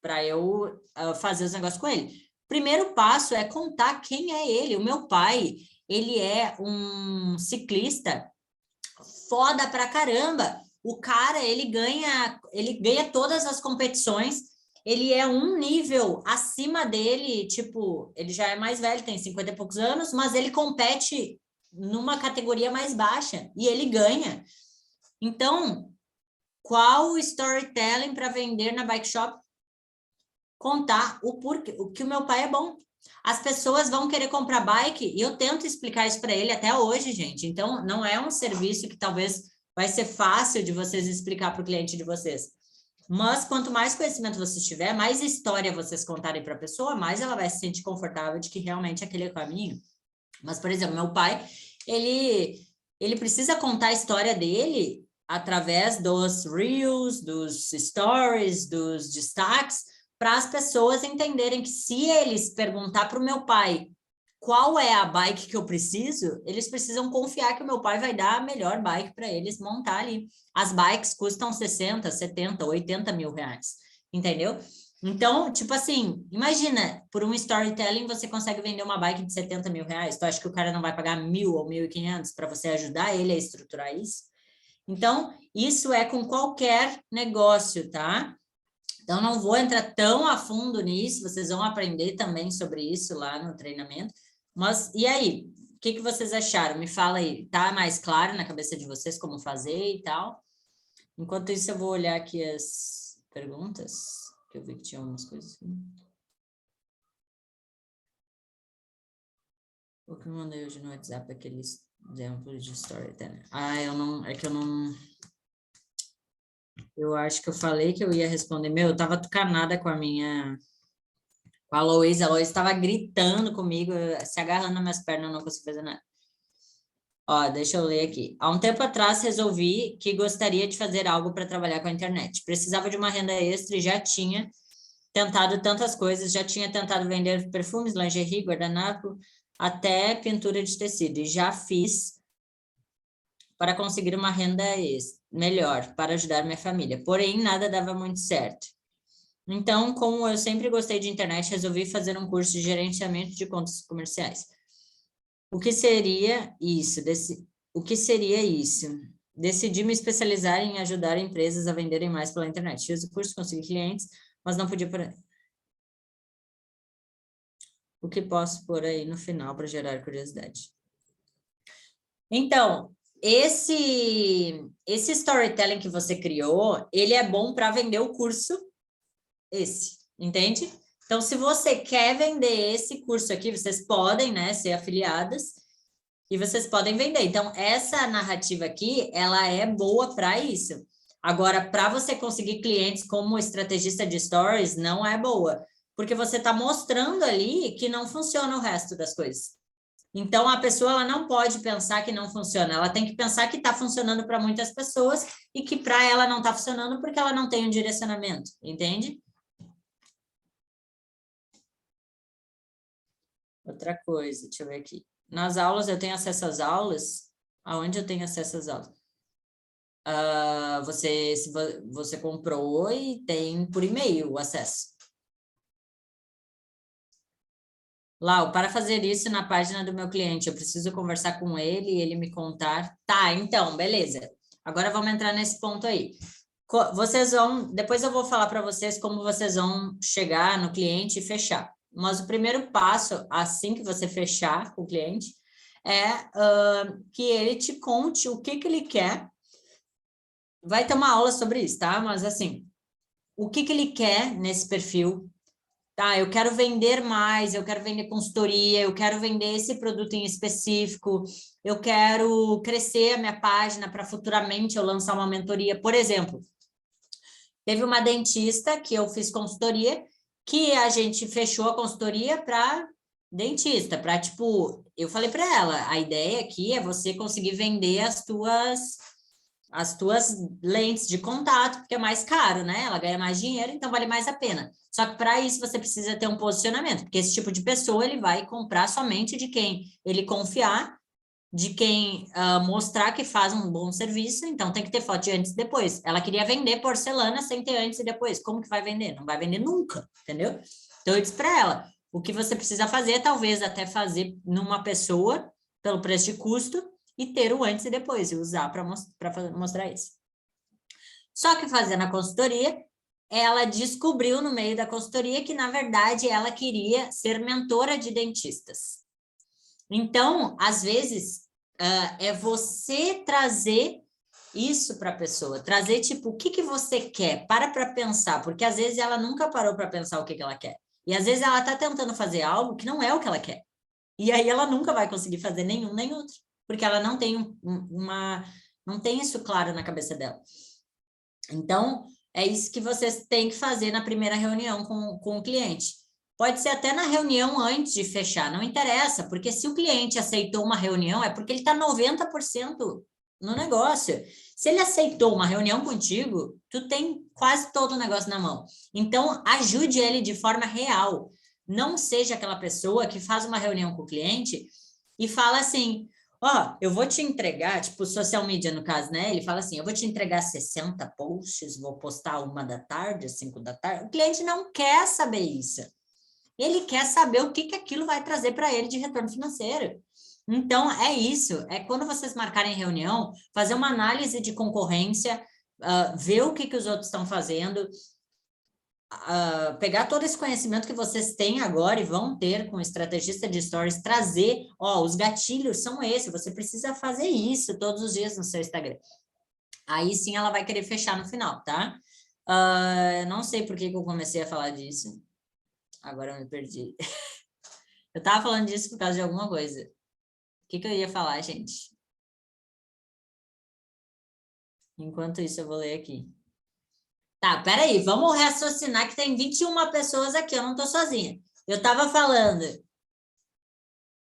S1: para eu fazer os negócios com ele. Primeiro passo é contar quem é ele. O meu pai, ele é um ciclista foda pra caramba. O cara, ele ganha todas as competições, ele é um nível acima dele, tipo, ele já é mais velho, tem 50 e poucos anos, mas ele compete numa categoria mais baixa e ele ganha. Então, qual o storytelling para vender na bike shop? Contar o porquê, o que o meu pai é bom. As pessoas vão querer comprar bike e eu tento explicar isso para ele até hoje, gente. Então, não é um serviço que talvez vai ser fácil de vocês explicar para o cliente de vocês. Mas quanto mais conhecimento vocês tiver, mais história vocês contarem para a pessoa, mais ela vai se sentir confortável de que realmente aquele é o caminho. Mas, por exemplo, meu pai, ele precisa contar a história dele através dos reels, dos stories, dos destaques, para as pessoas entenderem que se eles perguntar para o meu pai qual é a bike que eu preciso, eles precisam confiar que o meu pai vai dar a melhor bike para eles montar ali. As bikes custam 60, 70, 80 mil reais, entendeu? Então, tipo assim, imagina, por um storytelling você consegue vender uma bike de 70 mil reais, tu acha que o cara não vai pagar 1.000 ou 1.500 para você ajudar ele a estruturar isso? Então, isso é com qualquer negócio, tá? Então, não vou entrar tão a fundo nisso, vocês vão aprender também sobre isso lá no treinamento. Mas, e aí? O que vocês acharam? Me fala aí, tá mais claro na cabeça de vocês como fazer e tal? Enquanto isso, eu vou olhar aqui as perguntas, que eu vi que tinha algumas coisas. O que eu mandei hoje no WhatsApp, aqueles exemplos de storytelling. Eu acho que eu falei que eu ia responder. Eu tava tucanada com a Loísa. A Loísa estava gritando comigo, se agarrando nas minhas pernas, eu não consigo fazer nada. Ó, deixa eu ler aqui. Há um tempo atrás, resolvi que gostaria de fazer algo para trabalhar com a internet. Precisava de uma renda extra e já tinha tentado tantas coisas. Já tinha tentado vender perfumes, lingerie, guardanapo, até pintura de tecido. E já fiz para conseguir uma renda melhor, para ajudar minha família. Porém, nada dava muito certo. Então, como eu sempre gostei de internet, resolvi fazer um curso de gerenciamento de contas comerciais. O que seria isso? Decidi me especializar em ajudar empresas a venderem mais pela internet. Fiz o curso, consegui clientes, mas não podia por aí. O que posso pôr aí no final para gerar curiosidade? Então, esse storytelling que você criou, ele é bom para vender o curso entende? Então, se você quer vender esse curso aqui, vocês podem, né, ser afiliadas e vocês podem vender. Então, essa narrativa aqui, ela é boa para isso. Agora, para você conseguir clientes como estrategista de stories, não é boa, porque você está mostrando ali que não funciona o resto das coisas. Então, a pessoa ela não pode pensar que não funciona, ela tem que pensar que está funcionando para muitas pessoas e que para ela não está funcionando porque ela não tem um direcionamento, entende? Outra coisa, deixa eu ver aqui. Nas aulas, eu tenho acesso às aulas? Aonde eu tenho acesso às aulas? Você comprou e tem por e-mail o acesso. Lau, para fazer isso na página do meu cliente, eu preciso conversar com ele e ele me contar. Tá, então, beleza. Agora vamos entrar nesse ponto aí. Depois eu vou falar para vocês como vocês vão chegar no cliente e fechar. Mas o primeiro passo, assim que você fechar com o cliente, é que ele te conte o que ele quer. Vai ter uma aula sobre isso, tá? Mas assim, o que ele quer nesse perfil? Tá, eu quero vender mais, eu quero vender consultoria, eu quero vender esse produto em específico, eu quero crescer a minha página para futuramente eu lançar uma mentoria. Por exemplo, teve uma dentista que eu fiz consultoria, que a gente fechou a consultoria para dentista, para tipo, eu falei para ela, a ideia aqui é você conseguir vender as tuas lentes de contato, porque é mais caro, né? Ela ganha mais dinheiro, então vale mais a pena. Só que para isso você precisa ter um posicionamento, porque esse tipo de pessoa ele vai comprar somente de quem ele confiar, de quem mostrar que faz um bom serviço, então tem que ter foto de antes e depois. Ela queria vender porcelana sem ter antes e depois. Como que vai vender? Não vai vender nunca, entendeu? Então eu disse para ela, o que você precisa fazer é talvez até fazer numa pessoa, pelo preço de custo, e ter o antes e depois, e usar para mostrar isso. Só que fazendo a consultoria, ela descobriu no meio da consultoria que, na verdade, ela queria ser mentora de dentistas. Então, às vezes, é você trazer isso para a pessoa, trazer tipo, o que você quer? Para pensar, porque às vezes ela nunca parou para pensar o que ela quer. E às vezes ela está tentando fazer algo que não é o que ela quer. E aí ela nunca vai conseguir fazer nenhum nem outro, porque ela não tem não tem isso claro na cabeça dela. Então, é isso que vocês têm que fazer na primeira reunião com o cliente. Pode ser até na reunião antes de fechar, não interessa, porque se o cliente aceitou uma reunião, é porque ele está 90% no negócio. Se ele aceitou uma reunião contigo, tu tem quase todo o negócio na mão. Então, ajude ele de forma real. Não seja aquela pessoa que faz uma reunião com o cliente e fala assim, ó, eu vou te entregar, tipo, social media no caso, né? Ele fala assim, eu vou te entregar 60 posts, vou postar 1h da tarde, 5h da tarde. O cliente não quer saber isso. Ele quer saber o que aquilo vai trazer para ele de retorno financeiro. Então, é isso. É quando vocês marcarem reunião, fazer uma análise de concorrência, ver o que os outros estão fazendo, pegar todo esse conhecimento que vocês têm agora e vão ter com o estrategista de stories, trazer, ó, os gatilhos são esses, você precisa fazer isso todos os dias no seu Instagram. Aí sim ela vai querer fechar no final, tá? Não sei por que eu comecei a falar disso. Agora eu me perdi. Eu tava falando disso por causa de alguma coisa. O que eu ia falar, gente? Enquanto isso, eu vou ler aqui. Tá, peraí, vamos raciocinar que tem 21 pessoas aqui, eu não tô sozinha. Eu tava falando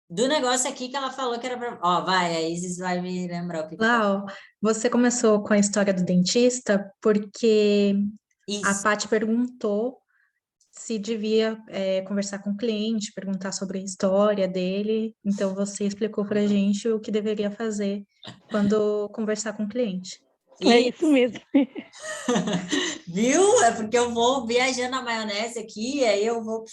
S1: do negócio aqui que ela falou que era pra... Ó, vai, a Isis vai me lembrar o que
S3: Lau, você começou com a história do dentista porque a
S1: Isso.
S3: Paty perguntou se devia conversar com o cliente, perguntar sobre a história dele. Então, você explicou pra gente o que deveria fazer quando conversar com o cliente.
S4: É isso mesmo.
S1: Viu? É porque eu vou viajando na maionese aqui e aí eu vou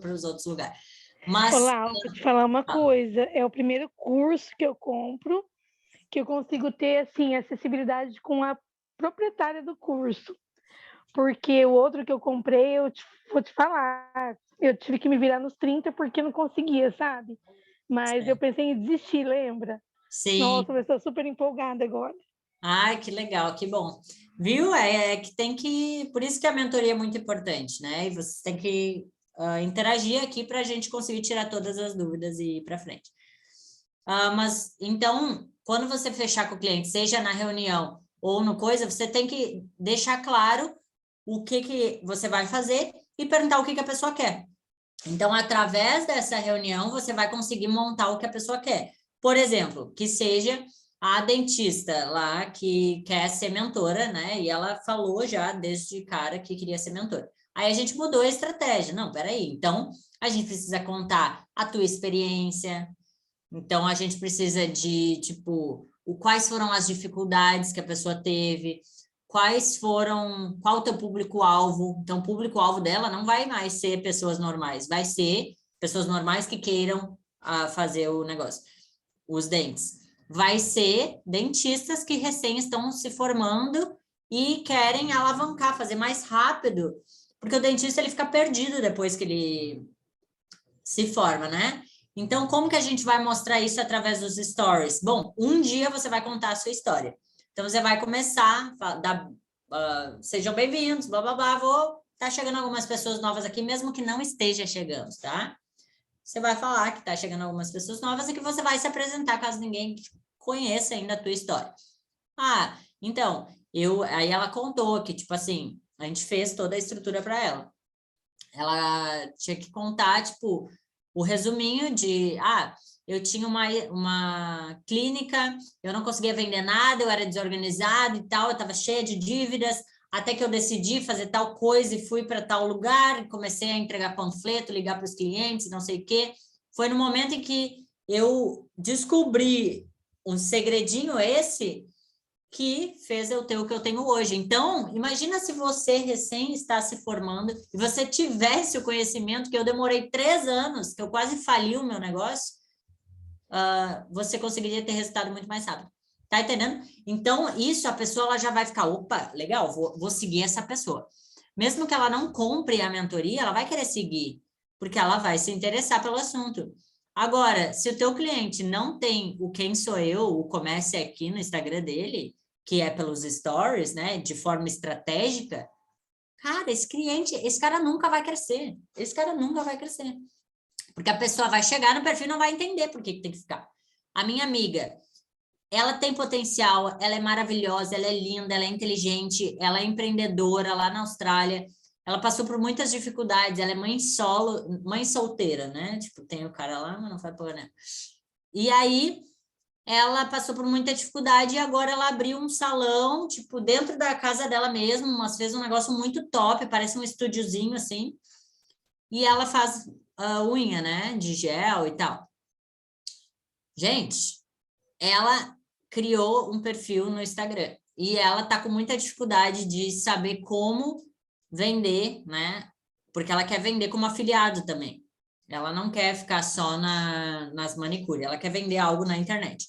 S1: para os outros lugares. Mas...
S4: Olá, vou te falar uma coisa. É o primeiro curso que eu compro que eu consigo ter, assim, acessibilidade com a proprietária do curso. Porque o outro que eu comprei, vou te falar, eu tive que me virar nos 30 porque não conseguia, sabe? Mas eu pensei em desistir, lembra?
S1: Sim.
S4: Nossa, eu estou super empolgada agora.
S1: Ai, que legal, que bom. Viu? É que tem que... Por isso que a mentoria é muito importante, né? E você tem que interagir aqui para a gente conseguir tirar todas as dúvidas e ir para frente. Mas, então, quando você fechar com o cliente, seja na reunião ou no coisa, você tem que deixar claro o que você vai fazer e perguntar o que a pessoa quer. Então, através dessa reunião, você vai conseguir montar o que a pessoa quer. Por exemplo, que seja a dentista lá que quer ser mentora, né? E ela falou já desde cara que queria ser mentora. Aí a gente mudou a estratégia. Não, peraí. Então, a gente precisa contar a tua experiência. Então, a gente precisa de, tipo, quais foram as dificuldades que a pessoa teve, qual o teu público-alvo. Então, o público-alvo dela não vai mais ser pessoas normais, vai ser pessoas normais que queiram fazer o negócio, os dentes. Vai ser dentistas que recém estão se formando e querem alavancar, fazer mais rápido, porque o dentista ele fica perdido depois que ele se forma, né? Então, como que a gente vai mostrar isso através dos stories? Bom, um dia você vai contar a sua história. Então, você vai começar a dar, sejam bem-vindos, blá, blá, blá, tá chegando algumas pessoas novas aqui, mesmo que não esteja chegando, tá? Você vai falar que tá chegando algumas pessoas novas e que você vai se apresentar, caso ninguém conheça ainda a tua história. Então, aí ela contou que, tipo assim, a gente fez toda a estrutura para ela. Ela tinha que contar, tipo, o resuminho de, eu tinha uma clínica, eu não conseguia vender nada, eu era desorganizado e tal, eu estava cheia de dívidas, até que eu decidi fazer tal coisa e fui para tal lugar, comecei a entregar panfleto, ligar para os clientes, não sei o quê. Foi no momento em que eu descobri um segredinho esse que fez eu ter o que eu tenho hoje. Então, imagina se você recém está se formando e você tivesse o conhecimento que eu demorei 3 anos, que eu quase fali o meu negócio, você conseguiria ter resultado muito mais rápido. Tá entendendo? Então, isso a pessoa ela já vai ficar, opa, legal, vou seguir essa pessoa. Mesmo que ela não compre a mentoria, ela vai querer seguir, porque ela vai se interessar pelo assunto. Agora, se o teu cliente não tem o Quem Sou Eu, o Comece Aqui no Instagram dele, que é pelos stories, né, de forma estratégica, cara, esse cara nunca vai crescer. Esse cara nunca vai crescer. Porque a pessoa vai chegar no perfil e não vai entender por que tem que ficar. A minha amiga, ela tem potencial, ela é maravilhosa, ela é linda, ela é inteligente, ela é empreendedora lá na Austrália. Ela passou por muitas dificuldades, ela é mãe solo, mãe solteira, né? Tipo, tem o cara lá, mas não faz porra, né? E aí, ela passou por muita dificuldade e agora ela abriu um salão, tipo, dentro da casa dela mesmo, mas fez um negócio muito top, parece um estúdiozinho, assim. E ela faz unha, né? De gel e tal. Gente, ela criou um perfil no Instagram e ela tá com muita dificuldade de saber como vender, né? Porque ela quer vender como afiliado também. Ela não quer ficar só nas manicure, ela quer vender algo na internet.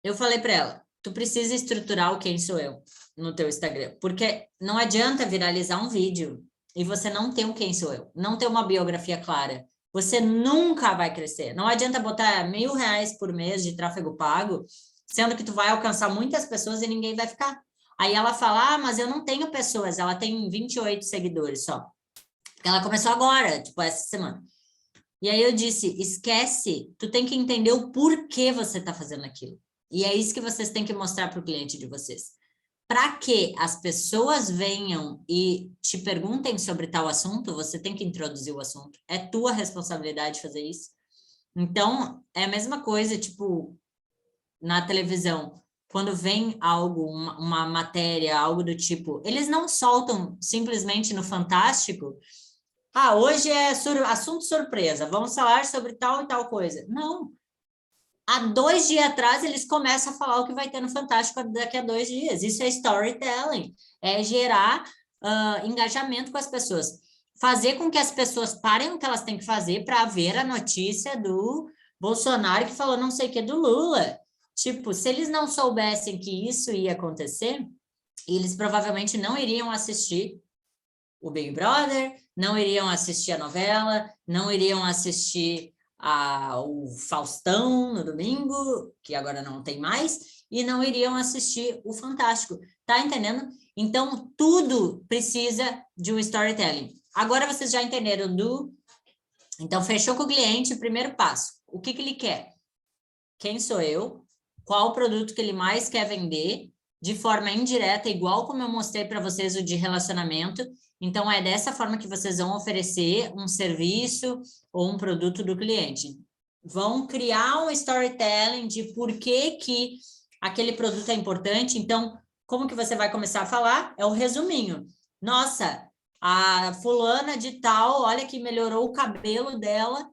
S1: Eu falei para ela, tu precisa estruturar o Quem Sou Eu no teu Instagram, porque não adianta viralizar um vídeo e você não ter o Quem Sou Eu, não ter uma biografia clara. Você nunca vai crescer. Não adianta botar R$1.000 por mês de tráfego pago, sendo que tu vai alcançar muitas pessoas e ninguém vai ficar. Aí ela fala, mas eu não tenho pessoas, ela tem 28 seguidores só. Ela começou agora, tipo, essa semana. E aí eu disse, esquece, tu tem que entender o porquê você está fazendo aquilo. E é isso que vocês têm que mostrar para o cliente de vocês. Para que as pessoas venham e te perguntem sobre tal assunto, você tem que introduzir o assunto. É tua responsabilidade fazer isso. Então, é a mesma coisa, tipo, na televisão, quando vem algo, uma matéria, algo do tipo, eles não soltam simplesmente no Fantástico, hoje é assunto surpresa, vamos falar sobre tal e tal coisa. Não. Há 2 dias atrás, eles começam a falar o que vai ter no Fantástico daqui a 2 dias. Isso é storytelling, é gerar engajamento com as pessoas. Fazer com que as pessoas parem o que elas têm que fazer para ver a notícia do Bolsonaro que falou não sei o que do Lula. Tipo, se eles não soubessem que isso ia acontecer, eles provavelmente não iriam assistir o Big Brother, não iriam assistir a novela, não iriam assistir o Faustão no domingo, que agora não tem mais, e não iriam assistir o Fantástico. Tá entendendo? Então, tudo precisa de um storytelling. Agora vocês já entenderam Então, fechou com o cliente, primeiro passo. O que ele quer? Quem sou eu? Qual o produto que ele mais quer vender? De forma indireta, igual como eu mostrei para vocês o de relacionamento. Então, é dessa forma que vocês vão oferecer um serviço ou um produto do cliente. Vão criar um storytelling de por que aquele produto é importante. Então, como que você vai começar a falar? É o resuminho. Nossa, a fulana de tal, olha que melhorou o cabelo dela.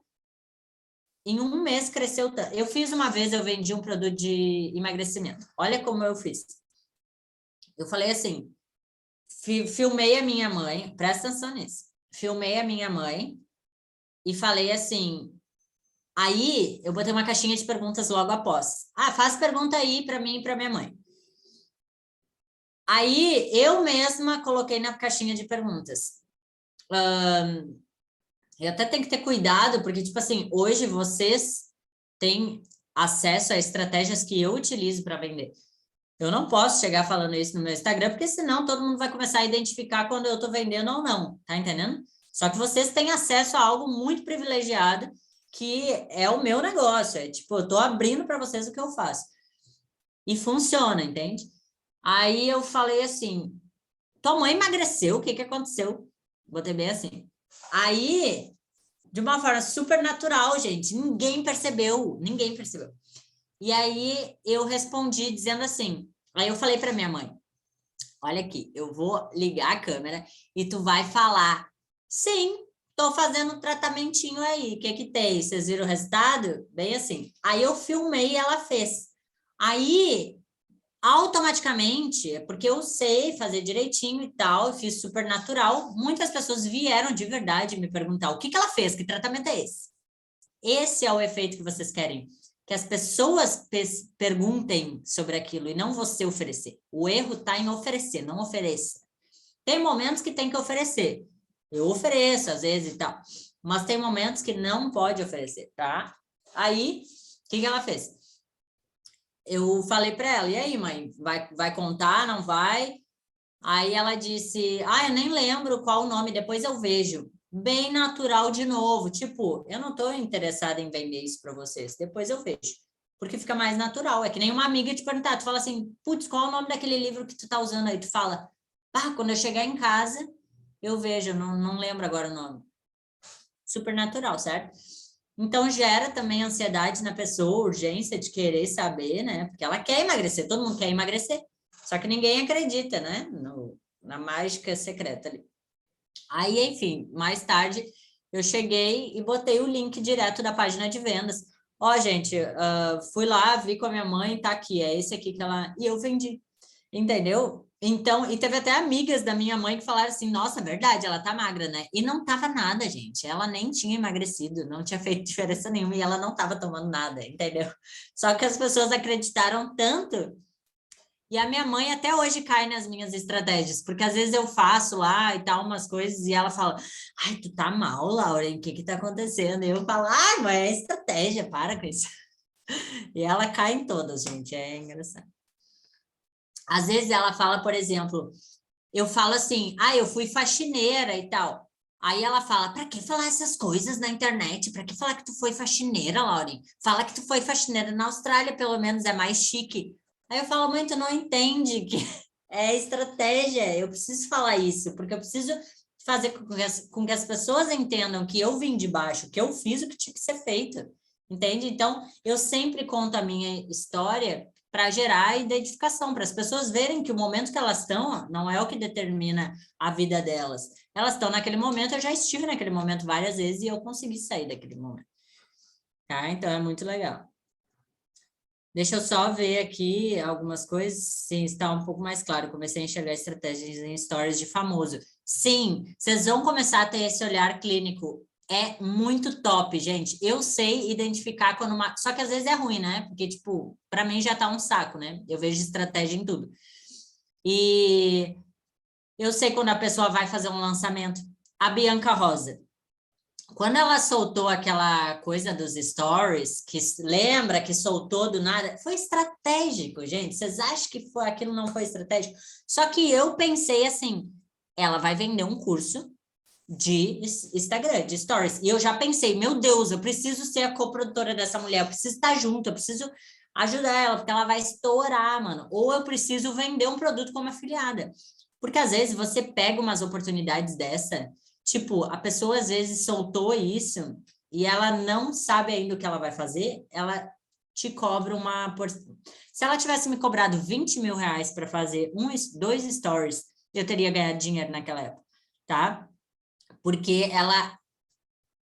S1: Em 1 mês cresceu tanto. Eu fiz uma vez, eu vendi um produto de emagrecimento. Olha como eu fiz. Eu falei assim, filmei a minha mãe, presta atenção nisso. Filmei a minha mãe e falei assim, aí eu botei uma caixinha de perguntas logo após. Faz pergunta aí para mim e para minha mãe. Aí eu mesma coloquei na caixinha de perguntas. Eu até tenho que ter cuidado, porque, tipo assim, hoje vocês têm acesso a estratégias que eu utilizo para vender. Eu não posso chegar falando isso no meu Instagram, porque senão todo mundo vai começar a identificar quando eu estou vendendo ou não, tá entendendo? Só que vocês têm acesso a algo muito privilegiado, que é o meu negócio. É tipo, eu estou abrindo para vocês o que eu faço. E funciona, entende? Aí eu falei assim, tua mãe emagreceu, o que aconteceu? Botei bem assim. Aí, de uma forma super natural, gente, ninguém percebeu. E aí eu respondi dizendo assim, aí eu falei para minha mãe, olha aqui, eu vou ligar a câmera e tu vai falar, sim, tô fazendo um tratamentinho aí, o que tem? Vocês viram o resultado? Bem assim. Aí eu filmei e ela fez. Aí, automaticamente, porque eu sei fazer direitinho e tal, eu fiz super natural, muitas pessoas vieram de verdade me perguntar o que ela fez, que tratamento é esse? Esse é o efeito que vocês querem. Que as pessoas perguntem sobre aquilo e não você oferecer. O erro está em oferecer, não ofereça. Tem momentos que tem que oferecer. Eu ofereço, às vezes, e tal. mas tem momentos que não pode oferecer, tá? Aí, o que ela fez? Eu falei para ela, e aí, mãe, vai contar, não vai? Aí ela disse, eu nem lembro qual o nome, depois eu vejo. Bem natural de novo, tipo, eu não estou interessada em vender isso para vocês, depois eu vejo. Porque fica mais natural, é que nem uma amiga te perguntar, tu fala assim, putz, qual é o nome daquele livro que tu tá usando aí? Tu fala, quando eu chegar em casa, eu vejo, não lembro agora o nome. Super natural, certo? Então, gera também ansiedade na pessoa, urgência de querer saber, né? Porque ela quer emagrecer, todo mundo quer emagrecer. Só que ninguém acredita, né? Na mágica secreta ali. Aí, enfim, mais tarde, eu cheguei e botei o link direto da página de vendas. Gente, fui lá, vi com a minha mãe, tá aqui, é esse aqui que ela... E eu vendi, entendeu? Então, e teve até amigas da minha mãe que falaram assim, nossa, verdade, ela tá magra, né? E não tava nada, gente. Ela nem tinha emagrecido, não tinha feito diferença nenhuma e ela não tava tomando nada, entendeu? Só que as pessoas acreditaram tanto. E a minha mãe até hoje cai nas minhas estratégias, porque às vezes eu faço lá e tal umas coisas e ela fala, tu tá mal, Laura, o que tá acontecendo? E eu falo, mas é estratégia, para com isso. E ela cai em todas, gente, é engraçado. Às vezes ela fala, por exemplo, eu falo assim, eu fui faxineira e tal. Aí ela fala, pra que falar essas coisas na internet? Pra que falar que tu foi faxineira, Lauren? Fala que tu foi faxineira na Austrália, pelo menos é mais chique. Aí eu falo, mãe, tu não entende que é estratégia, eu preciso falar isso, porque eu preciso fazer com que as pessoas entendam que eu vim de baixo, que eu fiz o que tinha que ser feito, entende? Então, eu sempre conto a minha história para gerar identificação, para as pessoas verem que o momento que elas estão não é o que determina a vida delas. Elas estão naquele momento, eu já estive naquele momento várias vezes e eu consegui sair daquele momento. Tá? Então, é muito legal. Deixa eu só ver aqui algumas coisas, sim, está um pouco mais claro. Comecei a enxergar estratégias em stories de famoso. Sim, vocês vão começar a ter esse olhar clínico. É muito top, gente. Eu sei identificar quando uma... Só que às vezes é ruim, né? Porque, tipo, para mim já tá um saco, né? Eu vejo estratégia em tudo. E eu sei quando a pessoa vai fazer um lançamento. A Bianca Rosa. Quando ela soltou aquela coisa dos stories, que lembra que soltou do nada, foi estratégico, gente. Vocês acham que aquilo não foi estratégico? Só que eu pensei assim, ela vai vender um curso de Instagram, de stories. E eu já pensei, meu Deus, eu preciso ser a coprodutora dessa mulher, eu preciso estar junto, eu preciso ajudar ela, porque ela vai estourar, mano. Ou eu preciso vender um produto como afiliada. Porque às vezes você pega umas oportunidades dessa, tipo, a pessoa às vezes soltou isso e ela não sabe ainda o que ela vai fazer, ela te cobra uma... Se ela tivesse me cobrado 20 mil reais para fazer 2 stories, eu teria ganhado dinheiro naquela época, tá? Porque ela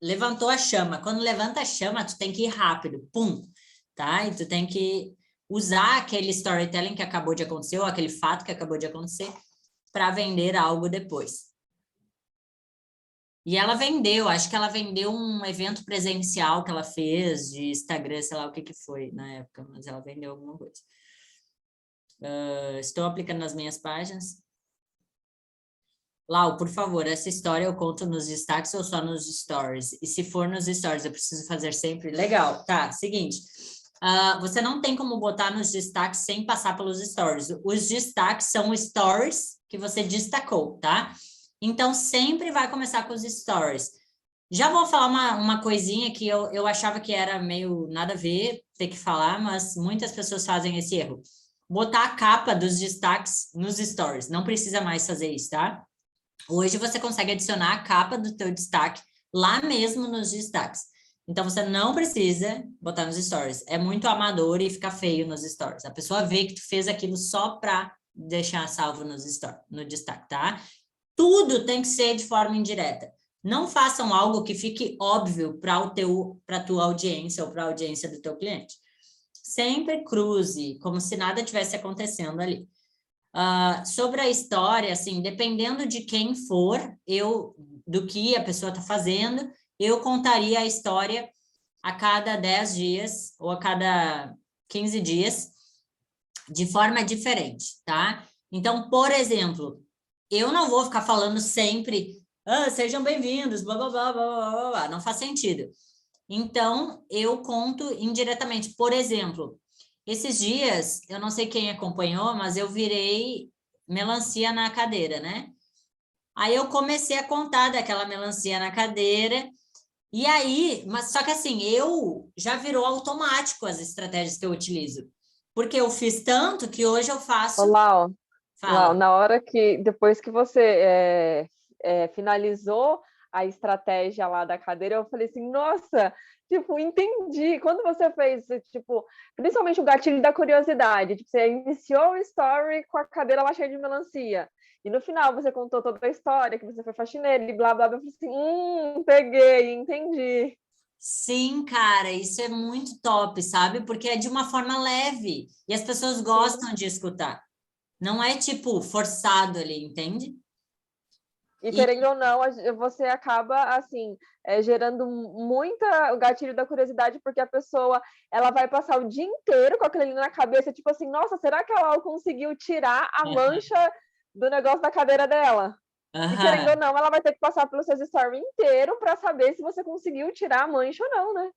S1: levantou a chama. Quando levanta a chama, tu tem que ir rápido, pum, tá? E tu tem que usar aquele storytelling que acabou de acontecer, ou aquele fato que acabou de acontecer, para vender algo depois. E ela vendeu, acho que ela vendeu um evento presencial que ela fez de Instagram, sei lá o que foi na época, mas ela vendeu alguma coisa. Estou aplicando nas minhas páginas. Lau, por favor, essa história eu conto nos destaques ou só nos stories? E se for nos stories, eu preciso fazer sempre? Legal, tá, seguinte. Você não tem como botar nos destaques sem passar pelos stories. Os destaques são stories que você destacou, tá? Então, sempre vai começar com os stories. Já vou falar uma coisinha que eu achava que era meio nada a ver ter que falar, mas muitas pessoas fazem esse erro. Botar a capa dos destaques nos stories. Não precisa mais fazer isso, tá? Hoje você consegue adicionar a capa do teu destaque lá mesmo nos destaques. Então, você não precisa botar nos stories. É muito amador e fica feio nos stories. A pessoa vê que tu fez aquilo só para deixar salvo nos stories, no destaque, tá? Tudo tem que ser de forma indireta. Não façam algo que fique óbvio para a tua audiência ou para a audiência do teu cliente. Sempre cruze, como se nada tivesse acontecendo ali. Sobre a história, assim, dependendo de quem for, do que a pessoa está fazendo, eu contaria a história a cada 10 dias ou a cada 15 dias, de forma diferente, tá? Então, por exemplo, eu não vou ficar falando sempre sejam bem-vindos, blá, blá, blá, blá, blá, blá, blá. Não faz sentido. Então, eu conto indiretamente. Por exemplo, esses dias, eu não sei quem acompanhou, mas eu virei melancia na cadeira, né? Aí eu comecei a contar daquela melancia na cadeira, e aí, mas só que assim, eu já virou automático as estratégias que eu utilizo. Porque eu fiz tanto que hoje eu faço...
S5: Lau,
S1: Fala.
S5: na hora que, depois que você finalizou a estratégia lá da cadeira, eu falei assim, nossa, tipo, entendi. Quando você fez, tipo, principalmente o gatilho da curiosidade, tipo, você iniciou o story com a cadeira lá cheia de melancia, e no final você contou toda a história, que você foi faxineira e blá, blá, blá, eu falei assim, peguei, entendi.
S1: Sim, cara, isso é muito top, sabe? Porque é de uma forma leve e as pessoas gostam de escutar. Não é tipo forçado ali, entende?
S5: E querendo ou não, você acaba, assim, gerando muita o gatilho da curiosidade, porque a pessoa, ela vai passar o dia inteiro com aquilo ali na cabeça, tipo assim, nossa, será que ela conseguiu tirar a mancha do negócio da cadeira dela? E querendo ou não, ela vai ter que passar pelos seus stories inteiro para saber se você conseguiu tirar a mancha ou não, né?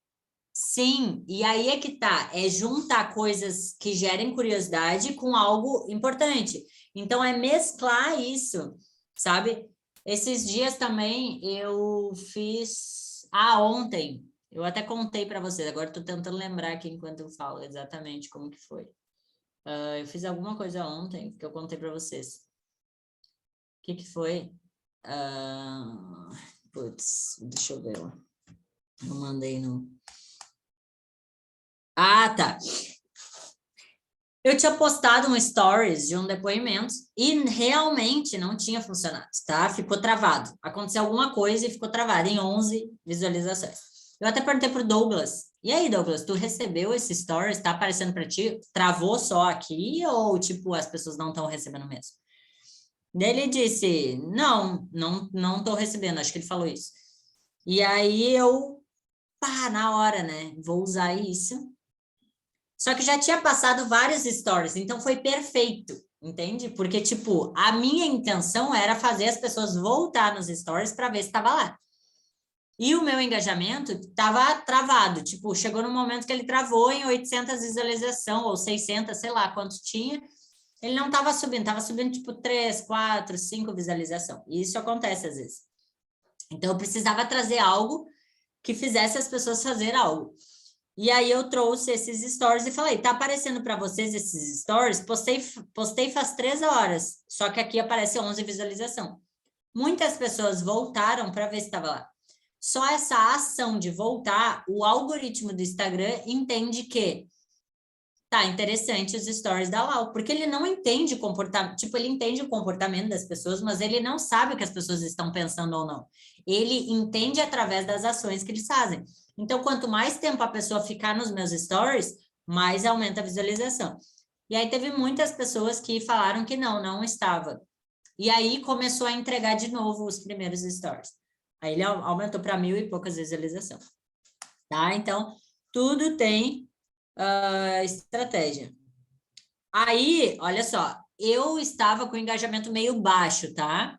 S1: Sim, e aí é que tá, é juntar coisas que gerem curiosidade com algo importante. Então, é mesclar isso, sabe? Esses dias também eu fiz... ontem, eu até contei para vocês, agora estou tentando lembrar aqui enquanto eu falo exatamente como que foi. Eu fiz alguma coisa ontem que eu contei para vocês. O que que foi? Putz, deixa eu ver lá. Eu mandei no... tá. Eu tinha postado um stories de um depoimento e realmente não tinha funcionado, tá? Ficou travado. Aconteceu alguma coisa e ficou travado em 11 visualizações. Eu até perguntei pro Douglas. E aí, Douglas, tu recebeu esse stories? Tá aparecendo para ti? Travou só aqui ou, tipo, as pessoas não estão recebendo mesmo? Daí ele disse, não tô recebendo. Acho que ele falou isso. E aí eu, na hora, né? Vou usar isso. Só que já tinha passado vários stories, então foi perfeito, entende? Porque, tipo, a minha intenção era fazer as pessoas voltar nos stories para ver se estava lá. E o meu engajamento estava travado, tipo, chegou no momento que ele travou em 800 visualizações, ou 600, sei lá quanto tinha, ele não estava subindo tipo 3, 4, 5 visualizações. E isso acontece às vezes. Então, eu precisava trazer algo que fizesse as pessoas fazer algo. E aí eu trouxe esses stories e falei, tá aparecendo para vocês esses stories? Postei faz 3 horas, só que aqui aparece 11 visualização. Muitas pessoas voltaram para ver se estava lá. Só essa ação de voltar, o algoritmo do Instagram entende que tá interessante os stories da Lau, porque ele não entende o comportamento, tipo, ele entende o comportamento das pessoas, mas ele não sabe o que as pessoas estão pensando ou não. Ele entende através das ações que eles fazem. Então, quanto mais tempo a pessoa ficar nos meus stories, mais aumenta a visualização. E aí teve muitas pessoas que falaram que não estava. E aí começou a entregar de novo os primeiros stories. Aí ele aumentou para 1.000 e poucas visualizações. Tá? Então, tudo tem estratégia. Aí, olha só, eu estava com o engajamento meio baixo, tá?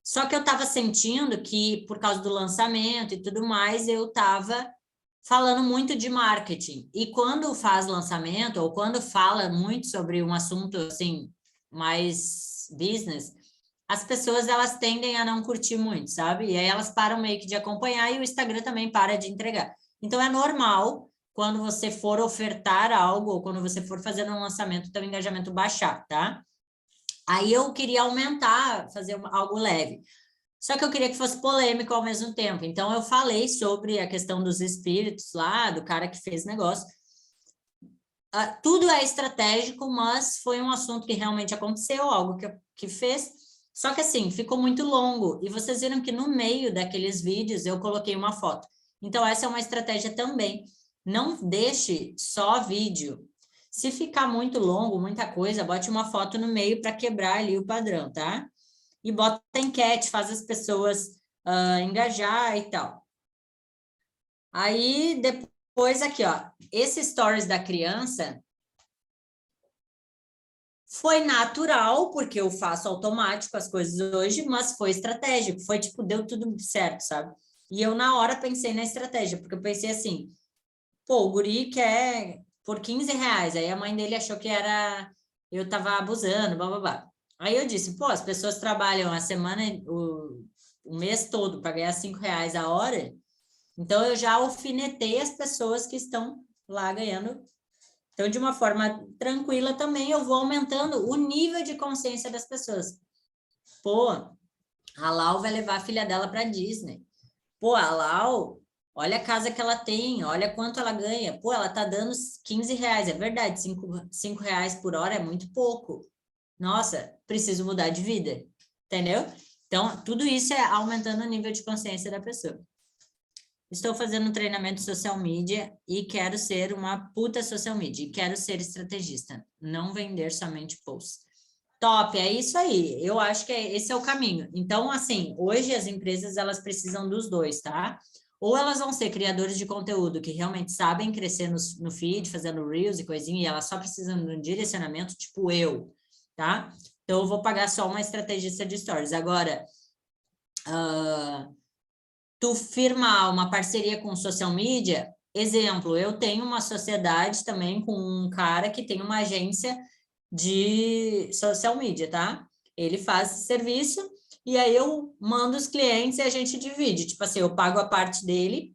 S1: Só que eu estava sentindo que, por causa do lançamento e tudo mais, eu estava falando muito de marketing. E quando faz lançamento, ou quando fala muito sobre um assunto, assim, mais business, as pessoas, elas tendem a não curtir muito, sabe? E aí elas param meio que de acompanhar e o Instagram também para de entregar. Então, é normal quando você for ofertar algo ou quando você for fazer um lançamento, teu engajamento baixar, tá? Aí eu queria aumentar, fazer algo leve. Só que eu queria que fosse polêmico ao mesmo tempo. Então, eu falei sobre a questão dos espíritos lá, do cara que fez negócio. Tudo é estratégico, mas foi um assunto que realmente aconteceu, algo que fez. Só que assim, ficou muito longo. E vocês viram que no meio daqueles vídeos eu coloquei uma foto. Então, essa é uma estratégia também. Não deixe só vídeo. Se ficar muito longo, muita coisa, bote uma foto no meio para quebrar ali o padrão, tá? E bota enquete, faz as pessoas engajar e tal. Aí, depois aqui, ó, esse stories da criança Foi natural, porque eu faço automático as coisas hoje, mas foi estratégico, foi tipo, deu tudo certo, sabe? E eu na hora pensei na estratégia, porque eu pensei assim, pô, o guri quer por 15 reais, aí a mãe dele achou que eu tava abusando, blá, blá, blá. Aí eu disse, pô, as pessoas trabalham a semana, o mês todo para ganhar 5 reais a hora, então eu já alfinetei as pessoas que estão lá ganhando. Então, de uma forma tranquila também, eu vou aumentando o nível de consciência das pessoas. Pô, a Lau vai levar a filha dela para Disney. Pô, a Lau, olha a casa que ela tem, olha quanto ela ganha. Pô, ela tá dando 15 reais, é verdade, 5 reais por hora é muito pouco. Nossa, preciso mudar de vida, entendeu? Então, tudo isso é aumentando o nível de consciência da pessoa. Estou fazendo um treinamento social media e quero ser uma puta social media. E quero ser estrategista, não vender somente posts. Top, é isso aí. Eu acho que esse é o caminho. Então, assim, hoje as empresas, elas precisam dos dois, tá? Ou elas vão ser criadores de conteúdo que realmente sabem crescer no feed, fazendo reels e coisinha, e elas só precisam de um direcionamento, tipo eu, tá? Então, eu vou pagar só uma estrategista de stories. Agora, tu firmar uma parceria com social media, exemplo, eu tenho uma sociedade também com um cara que tem uma agência de social media, tá? Ele faz esse serviço e aí eu mando os clientes e a gente divide. Tipo assim, eu pago a parte dele,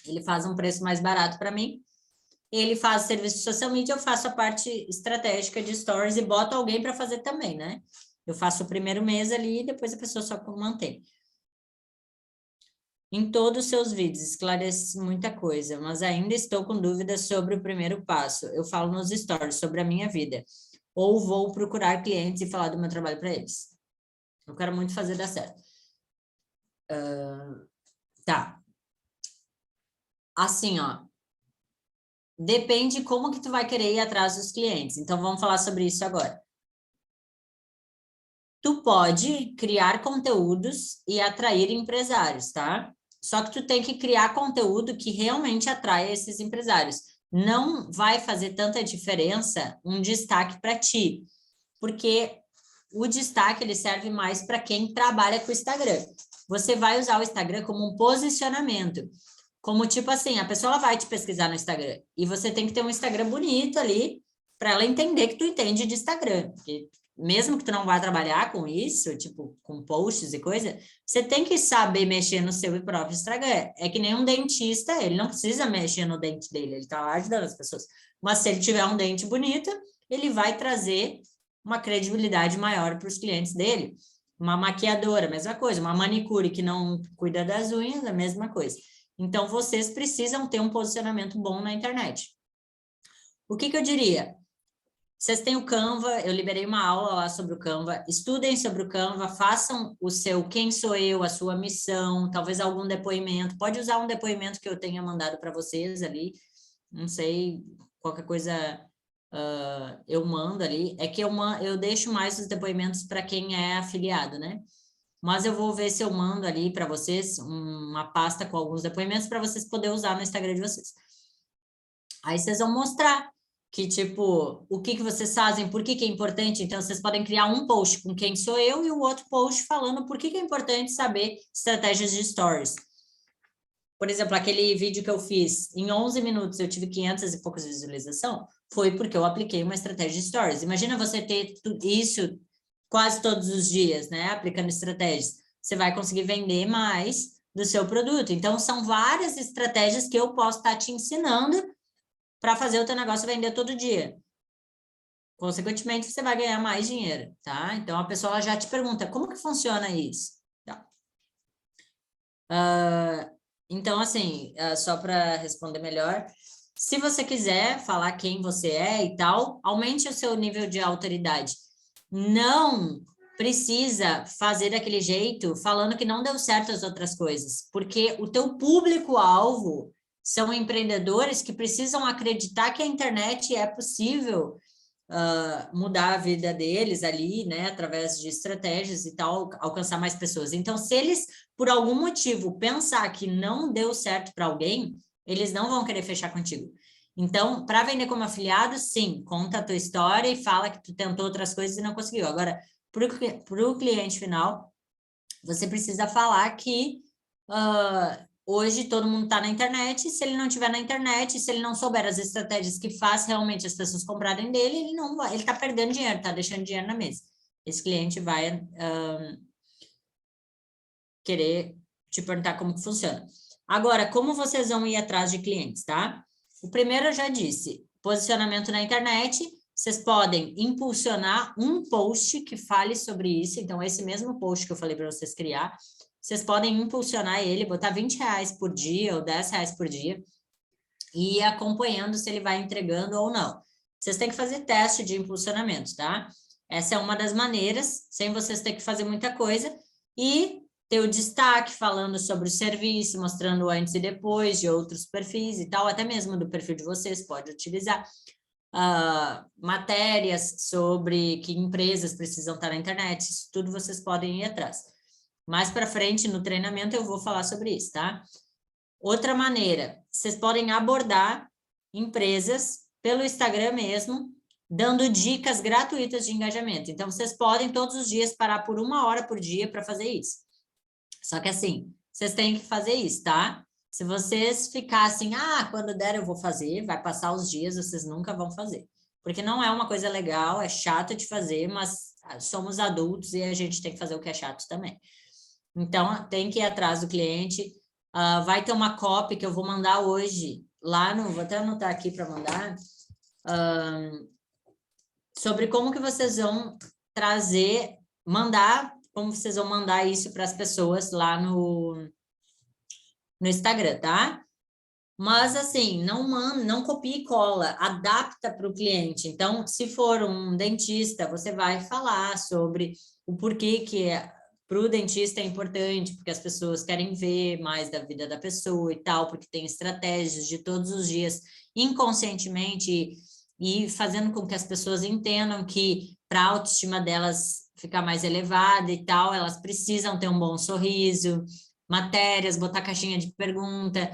S1: ele faz um preço mais barato para mim, ele faz o serviço de social media, eu faço a parte estratégica de stories e boto alguém para fazer também, né? Eu faço o primeiro mês ali e depois a pessoa só mantém. Em todos os seus vídeos, esclarece muita coisa, mas ainda estou com dúvidas sobre o primeiro passo. Eu falo nos stories sobre a minha vida. Ou vou procurar clientes e falar do meu trabalho para eles. Eu quero muito fazer dar certo. Tá. Assim, ó. Depende como que tu vai querer ir atrás dos clientes. Então, vamos falar sobre isso agora. Tu pode criar conteúdos e atrair empresários, tá? Só que tu tem que criar conteúdo que realmente atraia esses empresários. Não vai fazer tanta diferença um destaque para ti, porque o destaque ele serve mais para quem trabalha com o Instagram. Você vai usar o Instagram como um posicionamento, como tipo assim, a pessoa ela vai te pesquisar no Instagram e você tem que ter um Instagram bonito ali para ela entender que tu entende de Instagram, porque mesmo que tu não vá trabalhar com isso, tipo, com posts e coisa, você tem que saber mexer no seu próprio Instagram. É que nem um dentista, ele não precisa mexer no dente dele, ele tá lá ajudando as pessoas. Mas se ele tiver um dente bonito, ele vai trazer uma credibilidade maior para os clientes dele. Uma maquiadora, mesma coisa. Uma manicure que não cuida das unhas, a mesma coisa. Então, vocês precisam ter um posicionamento bom na internet. O que eu diria? Vocês têm o Canva, eu liberei uma aula lá sobre o Canva, estudem sobre o Canva, façam o seu quem sou eu, a sua missão, talvez algum depoimento, pode usar um depoimento que eu tenha mandado para vocês ali, não sei, qualquer coisa eu mando ali, é que eu deixo mais os depoimentos para quem é afiliado, né? Mas eu vou ver se eu mando ali para vocês uma pasta com alguns depoimentos para vocês poderem usar no Instagram de vocês. Aí vocês vão mostrar que, tipo, o que vocês fazem, por que é importante. Então, vocês podem criar um post com quem sou eu e o outro post falando por que é importante saber estratégias de stories. Por exemplo, aquele vídeo que eu fiz, em 11 minutos eu tive 500 e poucas visualizações, foi porque eu apliquei uma estratégia de stories. Imagina você ter isso quase todos os dias, né? Aplicando estratégias. Você vai conseguir vender mais do seu produto. Então, são várias estratégias que eu posso estar te ensinando para fazer o teu negócio vender todo dia. Consequentemente, você vai ganhar mais dinheiro, tá? Então, a pessoa já te pergunta, como que funciona isso? Tá. Então, assim, só para responder melhor, se você quiser falar quem você é e tal, aumente o seu nível de autoridade. Não precisa fazer daquele jeito falando que não deu certo as outras coisas, porque o teu público-alvo são empreendedores que precisam acreditar que a internet é possível mudar a vida deles ali, né, através de estratégias e tal, alcançar mais pessoas. Então, se eles, por algum motivo, pensar que não deu certo para alguém, eles não vão querer fechar contigo. Então, para vender como afiliado, sim, conta a tua história e fala que tu tentou outras coisas e não conseguiu. Agora, para o cliente final, você precisa falar que hoje todo mundo está na internet, se ele não estiver na internet, se ele não souber as estratégias que faz realmente as pessoas comprarem dele, ele está perdendo dinheiro, está deixando dinheiro na mesa. Esse cliente vai querer te perguntar como que funciona. Agora, como vocês vão ir atrás de clientes, tá? O primeiro eu já disse, posicionamento na internet, vocês podem impulsionar um post que fale sobre isso, então esse mesmo post que eu falei para vocês criar, vocês podem impulsionar ele, botar R$20 por dia ou R$10 por dia e ir acompanhando se ele vai entregando ou não. Vocês têm que fazer teste de impulsionamento, tá? Essa é uma das maneiras, sem vocês terem que fazer muita coisa, e ter o destaque falando sobre o serviço, mostrando o antes e depois de outros perfis e tal, até mesmo do perfil de vocês, pode utilizar. Matérias sobre que empresas precisam estar na internet, isso tudo vocês podem ir atrás. Mais para frente, no treinamento, eu vou falar sobre isso, tá? Outra maneira, vocês podem abordar empresas pelo Instagram mesmo, dando dicas gratuitas de engajamento. Então, vocês podem todos os dias parar por 1 hora por dia para fazer isso. Só que assim, vocês têm que fazer isso, tá? Se vocês ficassem, quando der eu vou fazer, vai passar os dias, vocês nunca vão fazer. Porque não é uma coisa legal, é chato de fazer, mas somos adultos e a gente tem que fazer o que é chato também. Então, tem que ir atrás do cliente. Vai ter uma copy que eu vou mandar hoje, lá no... Vou até anotar aqui para mandar. Sobre como que vocês vão como vocês vão mandar isso para as pessoas lá no Instagram, tá? Mas, assim, não copia e cola, adapta para o cliente. Então, se for um dentista, você vai falar sobre o porquê que para o dentista é importante, porque as pessoas querem ver mais da vida da pessoa e tal, porque tem estratégias de todos os dias, inconscientemente, e fazendo com que as pessoas entendam que para a autoestima delas ficar mais elevada e tal, elas precisam ter um bom sorriso, matérias, botar caixinha de pergunta,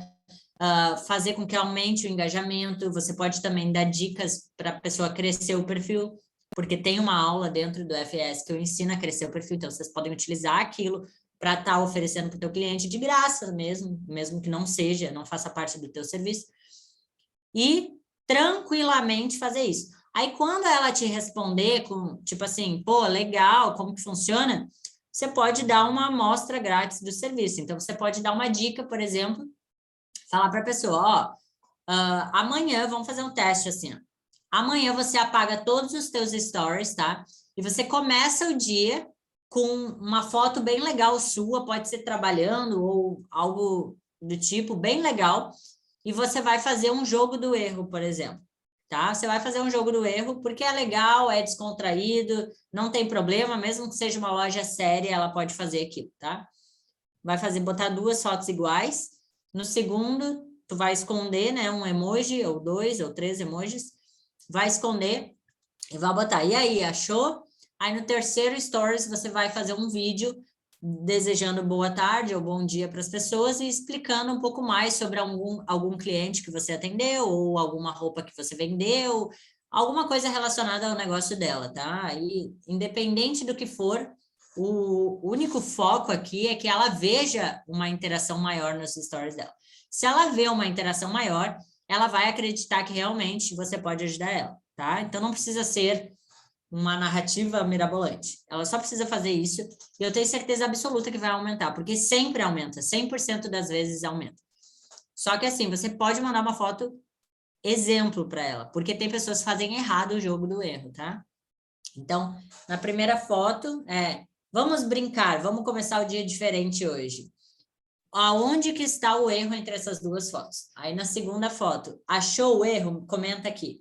S1: fazer com que aumente o engajamento. Você pode também dar dicas para a pessoa crescer o perfil, porque tem uma aula dentro do FS que eu ensino a crescer o perfil, então vocês podem utilizar aquilo para estar oferecendo para o teu cliente de graça mesmo que não faça parte do teu serviço, e tranquilamente fazer isso. Aí, quando ela te responder com, tipo assim, pô, legal, como que funciona? Você pode dar uma amostra grátis do serviço. Então, você pode dar uma dica, por exemplo, falar para a pessoa, amanhã, vamos fazer um teste assim, ó. Amanhã você apaga todos os teus stories, tá? E você começa o dia com uma foto bem legal sua, pode ser trabalhando ou algo do tipo, bem legal, e você vai fazer um jogo do erro, por exemplo. Tá? Você vai fazer um jogo do erro porque é legal, é descontraído, não tem problema, mesmo que seja uma loja séria, ela pode fazer aquilo, tá? Vai botar 2 fotos iguais. No segundo, tu vai esconder, né, um emoji, ou 2, ou 3 emojis, vai esconder e vai botar, e aí, achou? Aí no terceiro stories, você vai fazer um vídeo desejando boa tarde ou bom dia para as pessoas e explicando um pouco mais sobre algum cliente que você atendeu ou alguma roupa que você vendeu, alguma coisa relacionada ao negócio dela, tá? E independente do que for, o único foco aqui é que ela veja uma interação maior nos stories dela. Se ela vê uma interação maior, ela vai acreditar que realmente você pode ajudar ela, tá? Então não precisa ser uma narrativa mirabolante. Ela só precisa fazer isso e eu tenho certeza absoluta que vai aumentar, porque sempre aumenta, 100% das vezes aumenta. Só que assim, você pode mandar uma foto exemplo para ela, porque tem pessoas que fazem errado o jogo do erro, tá? Então, na primeira foto, vamos brincar, vamos começar o dia diferente hoje. Aonde que está o erro entre essas 2 fotos? Aí na segunda foto, achou o erro? Comenta aqui.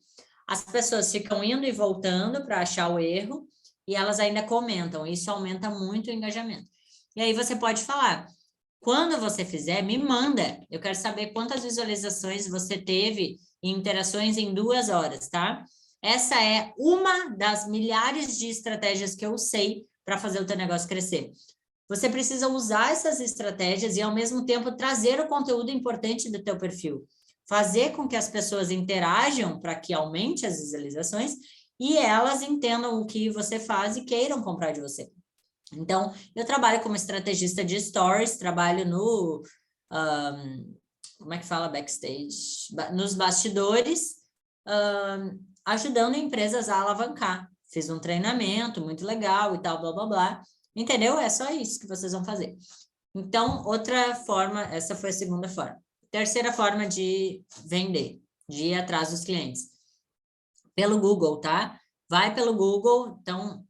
S1: As pessoas ficam indo e voltando para achar o erro e elas ainda comentam. Isso aumenta muito o engajamento. E aí você pode falar, quando você fizer, me manda. Eu quero saber quantas visualizações você teve e interações em 2 horas, tá? Essa é uma das milhares de estratégias que eu sei para fazer o teu negócio crescer. Você precisa usar essas estratégias e, ao mesmo tempo, trazer o conteúdo importante do teu perfil. fazer com que as pessoas interajam para que aumente as visualizações e elas entendam o que você faz e queiram comprar de você. Então, eu trabalho como estrategista de stories, trabalho no, como é que fala, backstage? Nos bastidores, ajudando empresas a alavancar. Fiz um treinamento muito legal e tal, blá, blá, blá. Entendeu? É só isso que vocês vão fazer. Então, outra forma, essa foi a segunda forma. Terceira forma de vender, de ir atrás dos clientes. Pelo Google, tá? Vai pelo Google, então,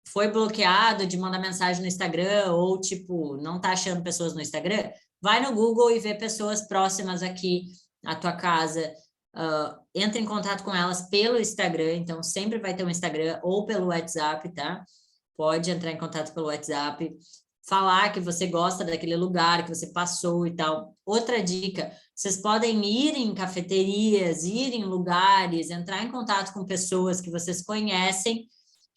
S1: foi bloqueado de mandar mensagem no Instagram ou, tipo, não tá achando pessoas no Instagram, vai no Google e vê pessoas próximas aqui à tua casa, entra em contato com elas pelo Instagram, então sempre vai ter um Instagram ou pelo WhatsApp, tá? Pode entrar em contato pelo WhatsApp, falar que você gosta daquele lugar, que você passou e tal. Outra dica, vocês podem ir em cafeterias, ir em lugares, entrar em contato com pessoas que vocês conhecem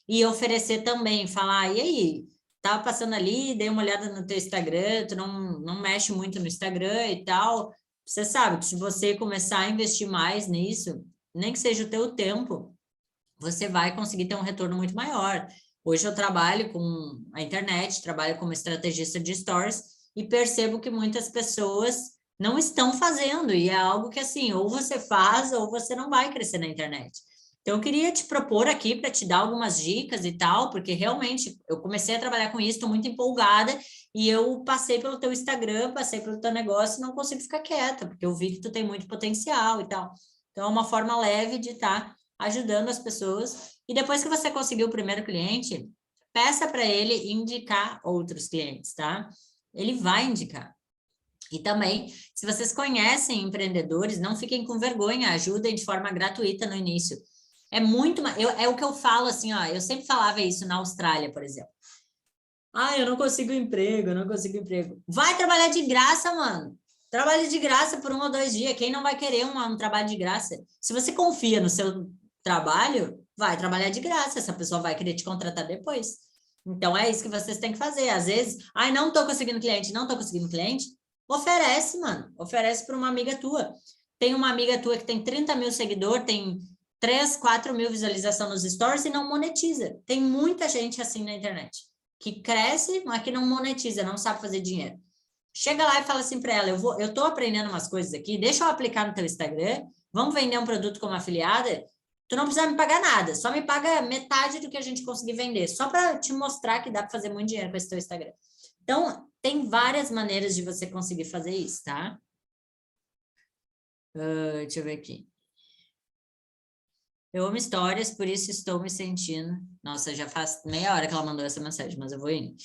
S1: e oferecer também, falar, e aí, tava passando ali, dei uma olhada no teu Instagram, tu não mexe muito no Instagram e tal, você sabe que se você começar a investir mais nisso, nem que seja o teu tempo, você vai conseguir ter um retorno muito maior. Hoje eu trabalho com a internet, trabalho como estrategista de stories e percebo que muitas pessoas não estão fazendo, e é algo que assim, ou você faz ou você não vai crescer na internet. Então, eu queria te propor aqui para te dar algumas dicas e tal, porque realmente eu comecei a trabalhar com isso, estou muito empolgada, e eu passei pelo teu Instagram, passei pelo teu negócio e não consigo ficar quieta, porque eu vi que tu tem muito potencial e tal. Então, é uma forma leve de estar ajudando as pessoas. E depois que você conseguiu o primeiro cliente, peça para ele indicar outros clientes, tá? Ele vai indicar. E também, se vocês conhecem empreendedores, não fiquem com vergonha, ajudem de forma gratuita no início. É muito, é o que eu falo assim, ó, eu sempre falava isso na Austrália, por exemplo. Ah, eu não consigo emprego, eu não consigo emprego. Vai trabalhar de graça, mano. Trabalhe de graça por 1 ou 2 dias. Quem não vai querer um trabalho de graça? Se você confia no seu trabalho, vai trabalhar de graça. Essa pessoa vai querer te contratar depois. Então, é isso que vocês têm que fazer. Às vezes, ai, não tô conseguindo cliente, não tô conseguindo cliente. Oferece, mano. Oferece para uma amiga tua. Tem uma amiga tua que tem 30 mil seguidores, tem 3, 4 mil visualizações nos stories e não monetiza. Tem muita gente assim na internet, que cresce, mas que não monetiza, não sabe fazer dinheiro. Chega lá e fala assim para ela, eu tô aprendendo umas coisas aqui, deixa eu aplicar no teu Instagram, vamos vender um produto como afiliada, tu não precisa me pagar nada, só me paga metade do que a gente conseguir vender, só para te mostrar que dá para fazer muito dinheiro com esse teu Instagram. Então, tem várias maneiras de você conseguir fazer isso, tá? Deixa eu ver aqui. Eu amo histórias, por isso estou me sentindo... Nossa, já faz meia hora que ela mandou essa mensagem, mas eu vou indo.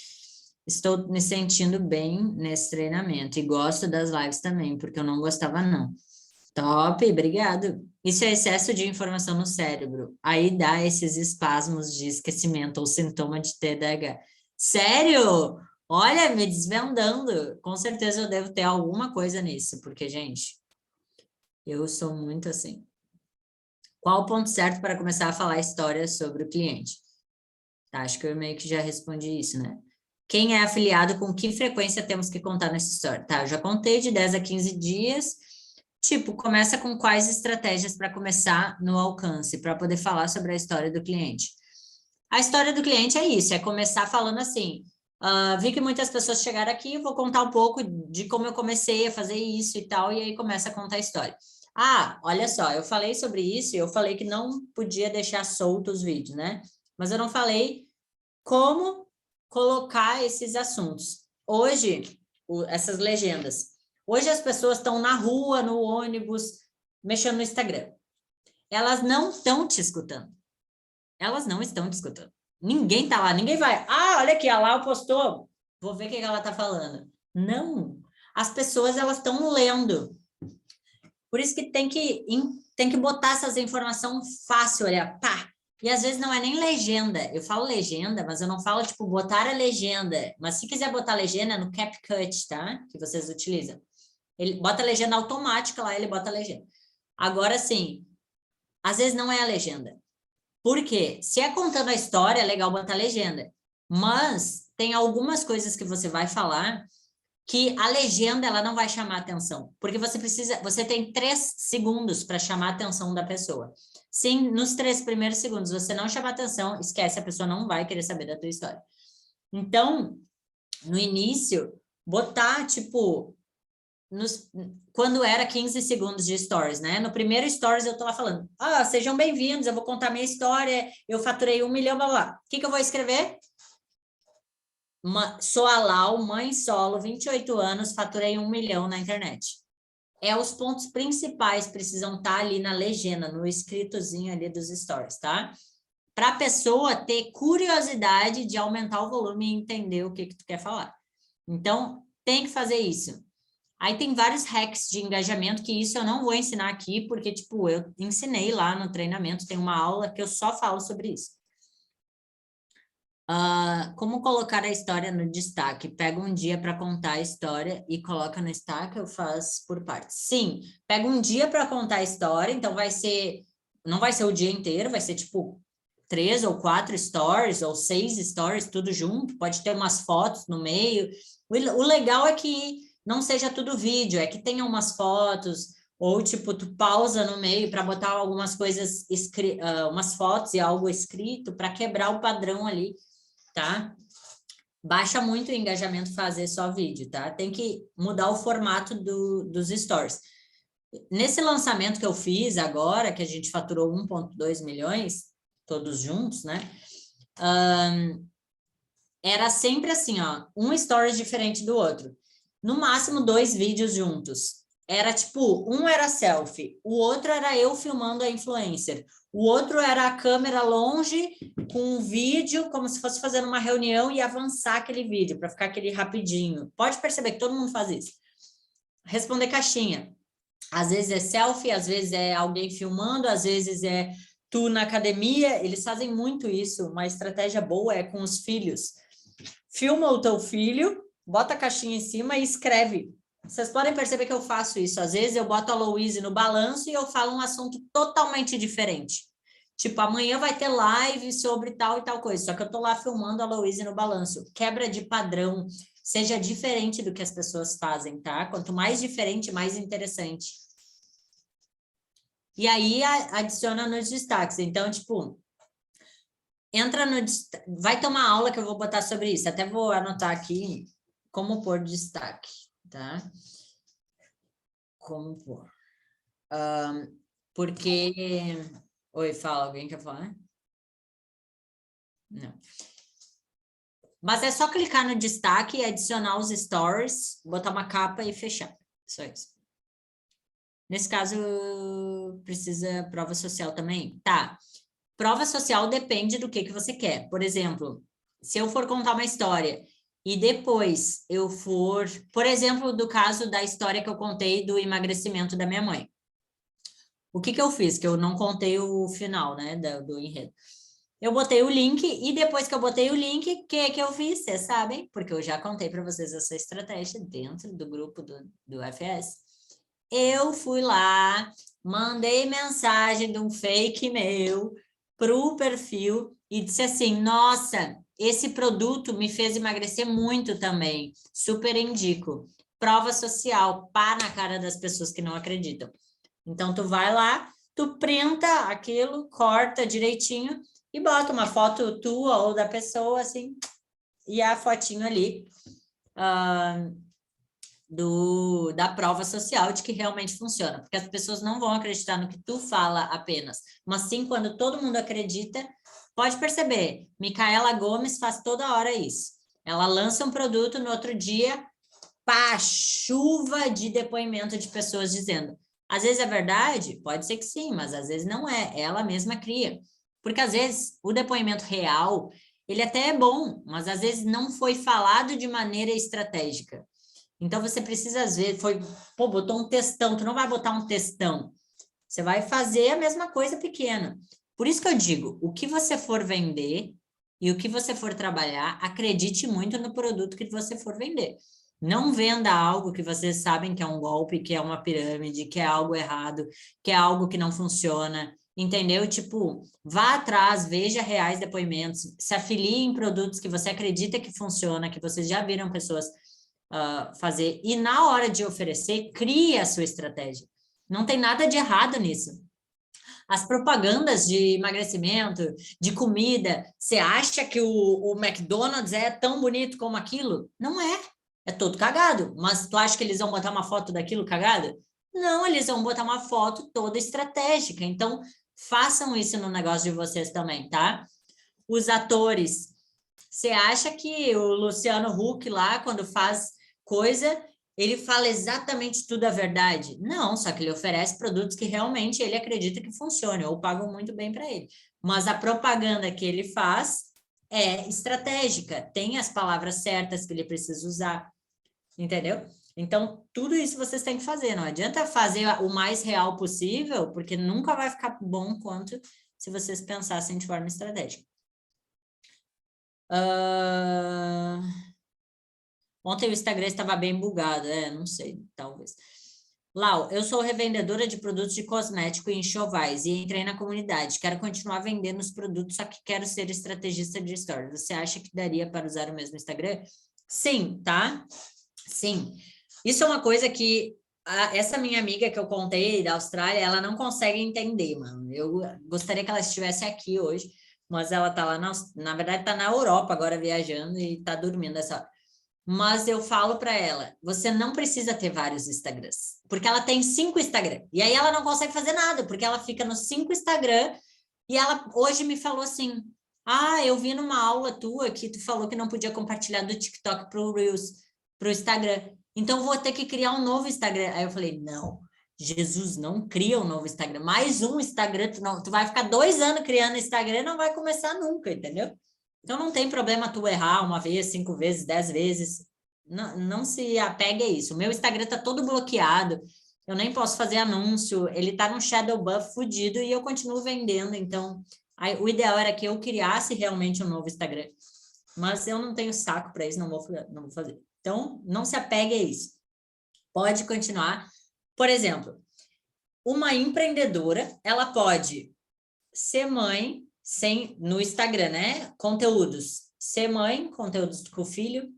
S1: Estou me sentindo bem nesse treinamento e gosto das lives também, porque eu não gostava não. Top, obrigado. Isso é excesso de informação no cérebro. Aí dá esses espasmos de esquecimento ou sintoma de TDAH. Sério? Olha, me desvendando. Com certeza eu devo ter alguma coisa nisso, porque, gente, eu sou muito assim. Qual o ponto certo para começar a falar histórias sobre o cliente? Tá, acho que eu meio que já respondi isso, né? Quem é afiliado, com que frequência temos que contar nessa história? Tá, eu já contei de 10 a 15 dias. Tipo, começa com quais estratégias para começar no alcance, para poder falar sobre a história do cliente. A história do cliente é isso, é começar falando assim, vi que muitas pessoas chegaram aqui, vou contar um pouco de como eu comecei a fazer isso e tal, e aí começa a contar a história. Ah, olha só, eu falei sobre isso e eu falei que não podia deixar solto os vídeos, né? Mas eu não falei como colocar esses assuntos. Hoje, essas legendas. Hoje as pessoas estão na rua, no ônibus, mexendo no Instagram. Elas não estão te escutando. Elas não estão te escutando. Ninguém tá lá, ninguém vai. Ah, olha aqui, a Lau postou. Vou ver o que ela tá falando. Não. As pessoas, elas estão lendo. Por isso que tem que botar essas informações fácil, olha, pá. E às vezes não é nem legenda. Eu falo legenda, mas eu não falo, tipo, botar a legenda. Mas se quiser botar legenda, é no CapCut, tá? Que vocês utilizam. Ele bota a legenda automática lá, ele bota a legenda. Agora, sim, às vezes não é a legenda. Por quê? Se é contando a história, é legal botar a legenda. Mas tem algumas coisas que você vai falar que a legenda ela não vai chamar atenção, porque você tem 3 segundos para chamar a atenção da pessoa. Se nos 3 primeiros segundos você não chamar atenção, esquece, a pessoa não vai querer saber da tua história. Então, no início, botar, tipo, quando era 15 segundos de stories, né? No primeiro stories eu tô lá falando, sejam bem-vindos, eu vou contar minha história, eu faturei 1 milhão, blá, blá. O que eu vou escrever? Sou a Lau, mãe solo, 28 anos, faturei 1 milhão na internet. Os pontos principais precisam estar ali na legenda, no escritozinho ali dos stories, tá? Para a pessoa ter curiosidade de aumentar o volume e entender o que tu quer falar. Então, tem que fazer isso. Aí tem vários hacks de engajamento, que isso eu não vou ensinar aqui, porque, tipo, eu ensinei lá no treinamento, tem uma aula que eu só falo sobre isso. Como colocar a história no destaque? Pega um dia para contar a história e coloca no destaque, eu faço por partes. Sim, pega um dia para contar a história, então não vai ser o dia inteiro, vai ser tipo 3 ou 4 stories, ou 6 stories, tudo junto, pode ter umas fotos no meio. O legal é que não seja tudo vídeo, é que tenha umas fotos, ou tipo, tu pausa no meio para botar algumas coisas, umas fotos e algo escrito para quebrar o padrão ali, tá? Baixa muito o engajamento fazer só vídeo, tá? Tem que mudar o formato dos stories. Nesse lançamento que eu fiz agora, que a gente faturou 1,2 milhões, todos juntos, né? Era sempre assim, ó, um story diferente do outro. No máximo 2 vídeos juntos. Era tipo, um era selfie, o outro era eu filmando a influencer, o outro era a câmera longe com um vídeo, como se fosse fazendo uma reunião e avançar aquele vídeo, para ficar aquele rapidinho. Pode perceber que todo mundo faz isso. Responder caixinha. Às vezes é selfie, às vezes é alguém filmando, às vezes é tu na academia. Eles fazem muito isso. Uma estratégia boa é com os filhos. Filma o teu filho, bota a caixinha em cima e escreve. Vocês podem perceber que eu faço isso. Às vezes eu boto a Louise no balanço e eu falo um assunto totalmente diferente. Tipo, amanhã vai ter live sobre tal e tal coisa. Só que eu tô lá filmando a Louise no balanço. Quebra de padrão. Seja diferente do que as pessoas fazem, tá? Quanto mais diferente, mais interessante. E aí adiciona nos destaques. Então, tipo, entra no... Vai ter uma aula que eu vou botar sobre isso. Até vou anotar aqui como pôr destaque, tá? Como pôr. Porque... Oi, fala. Alguém quer falar? Não. Mas é só clicar no destaque e adicionar os stories, botar uma capa e fechar. Só isso. Nesse caso, precisa prova social também? Tá. Prova social depende do que você quer. Por exemplo, se eu for contar uma história e depois eu for... Por exemplo, do caso da história que eu contei do emagrecimento da minha mãe. O que eu fiz? Que eu não contei o final, né, do enredo. Eu botei o link e depois que eu botei o link, o que eu fiz? Vocês sabem, porque eu já contei para vocês essa estratégia dentro do grupo do FS. Eu fui lá, mandei mensagem de um fake meu para o perfil e disse assim, nossa, esse produto me fez emagrecer muito também, super indico. Prova social, pá na cara das pessoas que não acreditam. Então, tu vai lá, tu printa aquilo, corta direitinho e bota uma foto tua ou da pessoa, assim, e a fotinho ali da prova social de que realmente funciona. Porque as pessoas não vão acreditar no que tu fala apenas. Mas sim, quando todo mundo acredita, pode perceber, Micaela Gomes faz toda hora isso. Ela lança um produto, no outro dia, pá, chuva de depoimento de pessoas dizendo. Às vezes é verdade? Pode ser que sim, mas às vezes não é. Ela mesma cria. Porque às vezes o depoimento real, ele até é bom, mas às vezes não foi falado de maneira estratégica. Então você precisa, às vezes, botou um textão, tu não vai botar um textão. Você vai fazer a mesma coisa pequena. Por isso que eu digo, o que você for vender e o que você for trabalhar, acredite muito no produto que você for vender. Não venda algo que vocês sabem que é um golpe, que é uma pirâmide, que é algo errado, que é algo que não funciona, entendeu? Tipo, vá atrás, veja reais depoimentos, se afilie em produtos que você acredita que funciona, que vocês já viram pessoas fazer. E na hora de oferecer, crie a sua estratégia. Não tem nada de errado nisso. As propagandas de emagrecimento, de comida, você acha que o McDonald's é tão bonito como aquilo? Não é. É todo cagado. Mas tu acha que eles vão botar uma foto daquilo cagado? Não, eles vão botar uma foto toda estratégica. Então, façam isso no negócio de vocês também, tá? Os atores. Você acha que o Luciano Huck lá, quando faz coisa, ele fala exatamente tudo a verdade? Não, só que ele oferece produtos que realmente ele acredita que funcionam, ou pagam muito bem para ele. Mas a propaganda que ele faz é estratégica, tem as palavras certas que ele precisa usar, entendeu? Então, tudo isso vocês têm que fazer, não adianta fazer o mais real possível, porque nunca vai ficar bom quanto se vocês pensassem de forma estratégica. Ontem o Instagram estava bem bugado, não sei, talvez. Lau, eu sou revendedora de produtos de cosmético e enxovais e entrei na comunidade. Quero continuar vendendo os produtos, só que quero ser estrategista de stories. Você acha que daria para usar o mesmo Instagram? Sim, tá? Sim. Isso é uma coisa que essa minha amiga que eu contei da Austrália, ela não consegue entender, mano. Eu gostaria que ela estivesse aqui hoje, mas ela tá lá, na verdade, tá na Europa agora viajando e tá dormindo essa hora. Mas eu falo para ela, você não precisa ter vários Instagrams, porque ela tem 5 Instagram, e aí ela não consegue fazer nada, porque ela fica nos 5 Instagram, e ela hoje me falou assim, eu vi numa aula tua que tu falou que não podia compartilhar do TikTok pro Reels, pro Instagram, então vou ter que criar um novo Instagram. Aí eu falei, não, Jesus, não cria um novo Instagram, mais um Instagram, tu vai ficar 2 anos criando Instagram e não vai começar nunca, entendeu? Então, não tem problema tu errar 1 vez, 5 vezes, 10 vezes. Não se apegue a isso. O meu Instagram tá todo bloqueado. Eu nem posso fazer anúncio. Ele tá num shadow buff fudido e eu continuo vendendo. Então, o ideal era que eu criasse realmente um novo Instagram. Mas eu não tenho saco para isso, não vou fazer. Então, não se apegue a isso. Pode continuar. Por exemplo, uma empreendedora, ela pode ser mãe, no Instagram, né? Conteúdos. Ser mãe, conteúdos com o filho.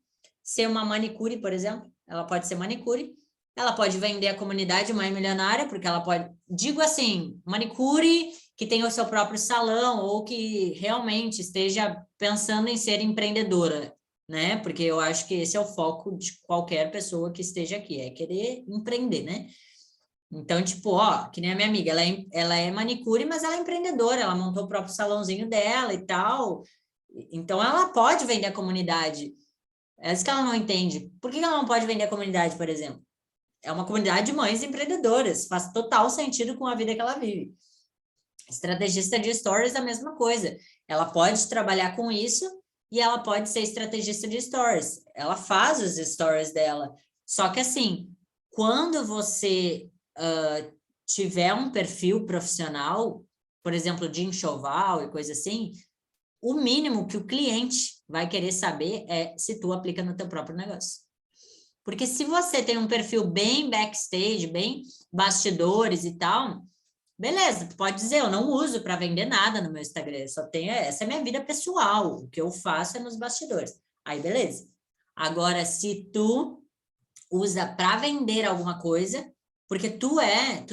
S1: Ser uma manicure, por exemplo. Ela pode ser manicure. Ela pode vender a comunidade Mãe Milionária, porque ela pode... Digo assim, manicure que tem o seu próprio salão ou que realmente esteja pensando em ser empreendedora, né? Porque eu acho que esse é o foco de qualquer pessoa que esteja aqui, é querer empreender, né? Então, tipo, que nem a minha amiga, ela é manicure, mas ela é empreendedora, ela montou o próprio salãozinho dela e tal. Então, ela pode vender a comunidade. É isso que ela não entende. Por que ela não pode vender a comunidade, por exemplo? É uma comunidade de mães empreendedoras, faz total sentido com a vida que ela vive. Estrategista de stories, a mesma coisa. Ela pode trabalhar com isso e ela pode ser estrategista de stories. Ela faz os stories dela. Só que, assim, quando você... tiver um perfil profissional, por exemplo, de enxoval e coisa assim, o mínimo que o cliente vai querer saber é se tu aplica no teu próprio negócio. Porque se você tem um perfil bem backstage, bem bastidores e tal, beleza, tu pode dizer, eu não uso para vender nada no meu Instagram, só tenho, essa é a minha vida pessoal, o que eu faço é nos bastidores. Aí, beleza. Agora, se tu usa para vender alguma coisa, porque tu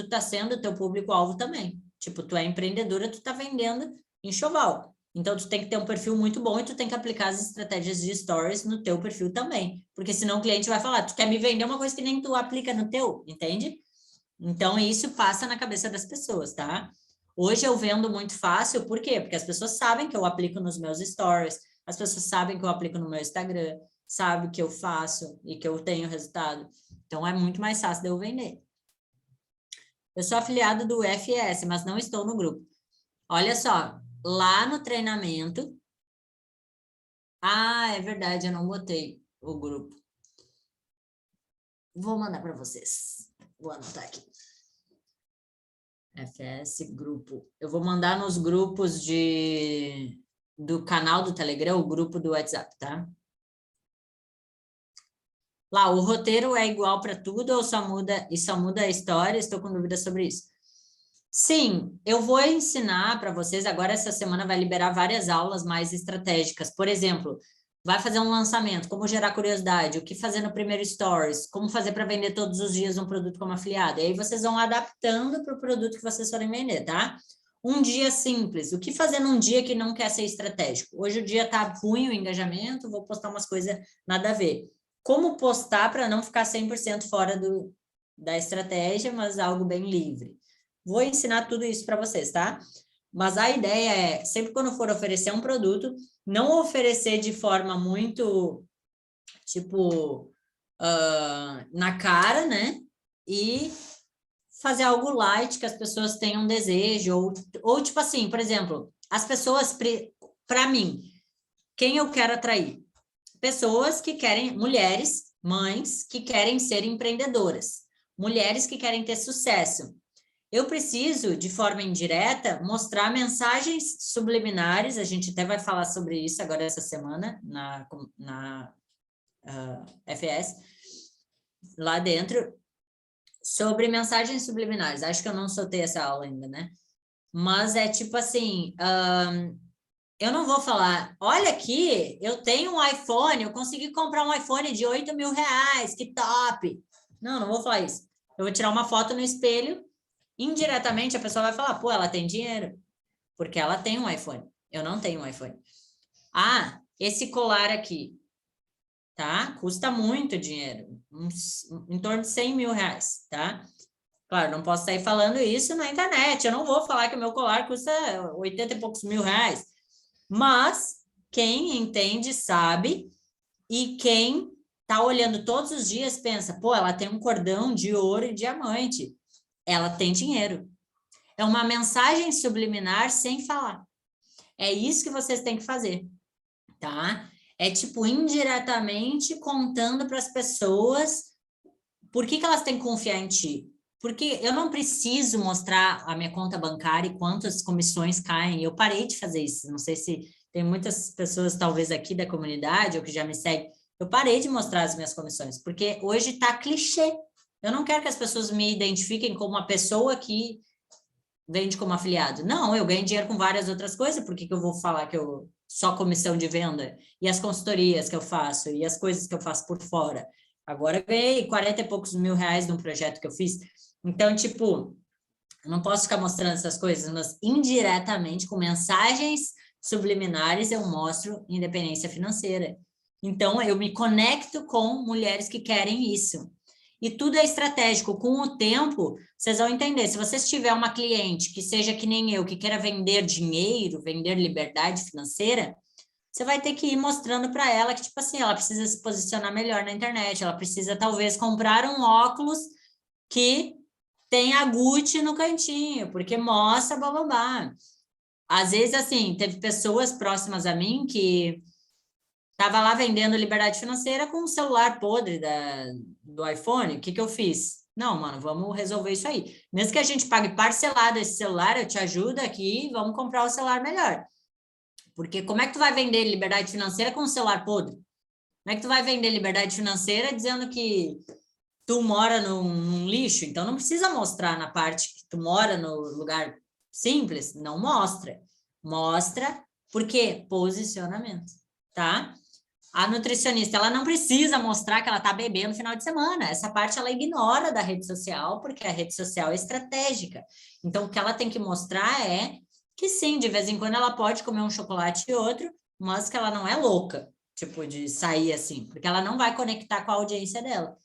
S1: tá sendo o teu público-alvo também. Tipo, tu é empreendedora, tu tá vendendo enxoval. Então, tu tem que ter um perfil muito bom e tu tem que aplicar as estratégias de stories no teu perfil também. Porque senão o cliente vai falar, tu quer me vender uma coisa que nem tu aplica no teu, entende? Então, isso passa na cabeça das pessoas, tá? Hoje eu vendo muito fácil, por quê? Porque as pessoas sabem que eu aplico nos meus stories, as pessoas sabem que eu aplico no meu Instagram, sabem que eu faço e que eu tenho resultado. Então, é muito mais fácil de eu vender. Eu sou afiliado do FS, mas não estou no grupo. Olha só, lá no treinamento... é verdade, eu não botei o grupo. Vou mandar para vocês. Vou anotar aqui. FS grupo. Eu vou mandar nos grupos do canal do Telegram, o grupo do WhatsApp, tá? Lá, o roteiro é igual para tudo ou só muda a história? Estou com dúvidas sobre isso. Sim, eu vou ensinar para vocês, agora essa semana vai liberar várias aulas mais estratégicas. Por exemplo, vai fazer um lançamento, como gerar curiosidade, o que fazer no primeiro stories, como fazer para vender todos os dias um produto como afiliado. E aí vocês vão adaptando para o produto que vocês forem vender, tá? Um dia simples, o que fazer num dia que não quer ser estratégico? Hoje o dia tá ruim o engajamento, vou postar umas coisas nada a ver. Como postar para não ficar 100% fora da estratégia, mas algo bem livre. Vou ensinar tudo isso para vocês, tá? Mas a ideia é, sempre quando for oferecer um produto, não oferecer de forma muito, tipo, na cara, né? E fazer algo light, que as pessoas tenham desejo. Ou tipo assim, por exemplo, as pessoas, para mim, quem eu quero atrair? Pessoas que querem, mulheres, mães, que querem ser empreendedoras. Mulheres que querem ter sucesso. Eu preciso, de forma indireta, mostrar mensagens subliminares, a gente até vai falar sobre isso agora essa semana, na FS, lá dentro, sobre mensagens subliminares. Acho que eu não soltei essa aula ainda, né? Mas é tipo assim, eu não vou falar, olha aqui, eu tenho um iPhone, eu consegui comprar um iPhone de 8 mil reais, que top! Não vou falar isso. Eu vou tirar uma foto no espelho, indiretamente a pessoa vai falar, pô, ela tem dinheiro, porque ela tem um iPhone. Eu não tenho um iPhone. Ah, esse colar aqui, tá? Custa muito dinheiro, em torno de 100 mil reais, tá? Claro, não posso sair falando isso na internet, eu não vou falar que o meu colar custa 80 e poucos mil reais, mas quem entende sabe, e quem tá olhando todos os dias pensa, pô, ela tem um cordão de ouro e diamante, ela tem dinheiro. É uma mensagem subliminar sem falar. É isso que vocês têm que fazer, tá? É tipo indiretamente contando para as pessoas por que elas têm que confiar em ti. Porque eu não preciso mostrar a minha conta bancária e quantas comissões caem. Eu parei de fazer isso. Não sei se tem muitas pessoas, talvez aqui da comunidade, ou que já me seguem. Eu parei de mostrar as minhas comissões, porque hoje tá clichê. Eu não quero que as pessoas me identifiquem como uma pessoa que vende como afiliado. Não, eu ganho dinheiro com várias outras coisas, por que eu vou falar que eu só comissão de venda? E as consultorias que eu faço, e as coisas que eu faço por fora. Agora eu ganhei 40 e poucos mil reais num projeto que eu fiz. Então, tipo, eu não posso ficar mostrando essas coisas, mas indiretamente, com mensagens subliminares, eu mostro independência financeira. Então, eu me conecto com mulheres que querem isso. E tudo é estratégico. Com o tempo, vocês vão entender. Se você tiver uma cliente que seja que nem eu, que queira vender dinheiro, vender liberdade financeira, você vai ter que ir mostrando para ela que, tipo assim, ela precisa se posicionar melhor na internet, ela precisa, talvez, comprar um óculos que tem a Gucci no cantinho, porque mostra, blá, blá, blá. Às vezes, assim, teve pessoas próximas a mim que estava lá vendendo liberdade financeira com um celular podre do iPhone. O que eu fiz? Não, mano, vamos resolver isso aí. Mesmo que a gente pague parcelado esse celular, eu te ajudo aqui, vamos comprar o celular melhor. Porque como é que tu vai vender liberdade financeira com um celular podre? Como é que tu vai vender liberdade financeira dizendo que tu mora num lixo? Então, não precisa mostrar na parte que tu mora no lugar simples. Não mostra. Mostra porque posicionamento, tá? A nutricionista, ela não precisa mostrar que ela tá bebendo no final de semana. Essa parte ela ignora da rede social, porque a rede social é estratégica. Então, o que ela tem que mostrar é que sim, de vez em quando ela pode comer um chocolate e outro, mas que ela não é louca, tipo, de sair assim, porque ela não vai conectar com a audiência dela.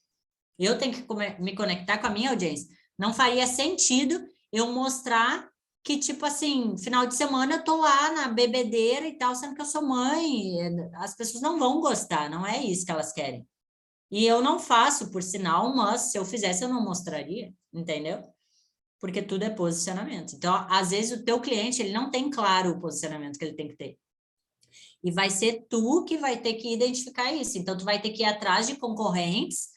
S1: Eu tenho que me conectar com a minha audiência. Não faria sentido eu mostrar que, tipo assim, final de semana eu tô lá na bebedeira e tal, sendo que eu sou mãe. As pessoas não vão gostar, não é isso que elas querem. E eu não faço, por sinal, mas se eu fizesse, eu não mostraria, entendeu? Porque tudo é posicionamento. Então, às vezes, o teu cliente, ele não tem claro o posicionamento que ele tem que ter. E vai ser tu que vai ter que identificar isso. Então, tu vai ter que ir atrás de concorrentes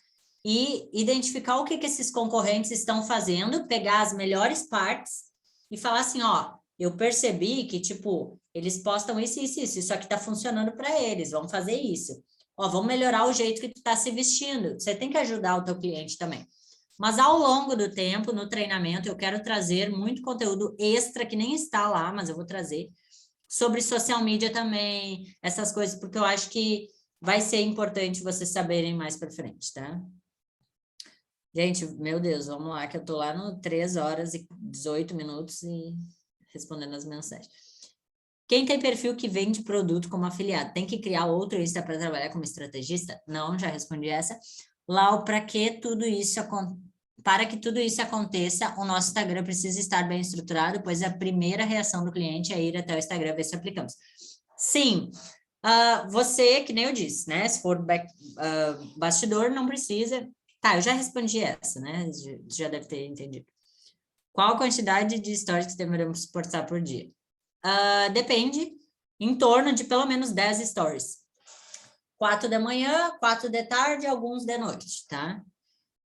S1: e identificar o que esses concorrentes estão fazendo, pegar as melhores partes e falar assim, ó, eu percebi que, tipo, eles postam isso aqui tá funcionando para eles, vamos fazer isso. Ó, vamos melhorar o jeito que tu tá se vestindo. Você tem que ajudar o teu cliente também. Mas ao longo do tempo, no treinamento, eu quero trazer muito conteúdo extra que nem está lá, mas eu vou trazer sobre social media também, essas coisas, porque eu acho que vai ser importante vocês saberem mais para frente, tá? Gente, meu Deus, vamos lá, que eu tô lá no 3 horas e 18 minutos e respondendo as mensagens. Quem tem perfil que vende produto como afiliado, tem que criar outro Insta para trabalhar como estrategista? Não, já respondi essa. Lau, para que tudo isso aconteça, o nosso Instagram precisa estar bem estruturado, pois a primeira reação do cliente é ir até o Instagram ver se aplicamos. Sim, você, que nem eu disse, né? Se for bastidor, não precisa. Tá, eu já respondi essa, né? Já deve ter entendido. Qual a quantidade de stories que devemos postar por dia? Depende, em torno de pelo menos 10 stories. 4 da manhã, 4 da tarde, alguns de noite, tá?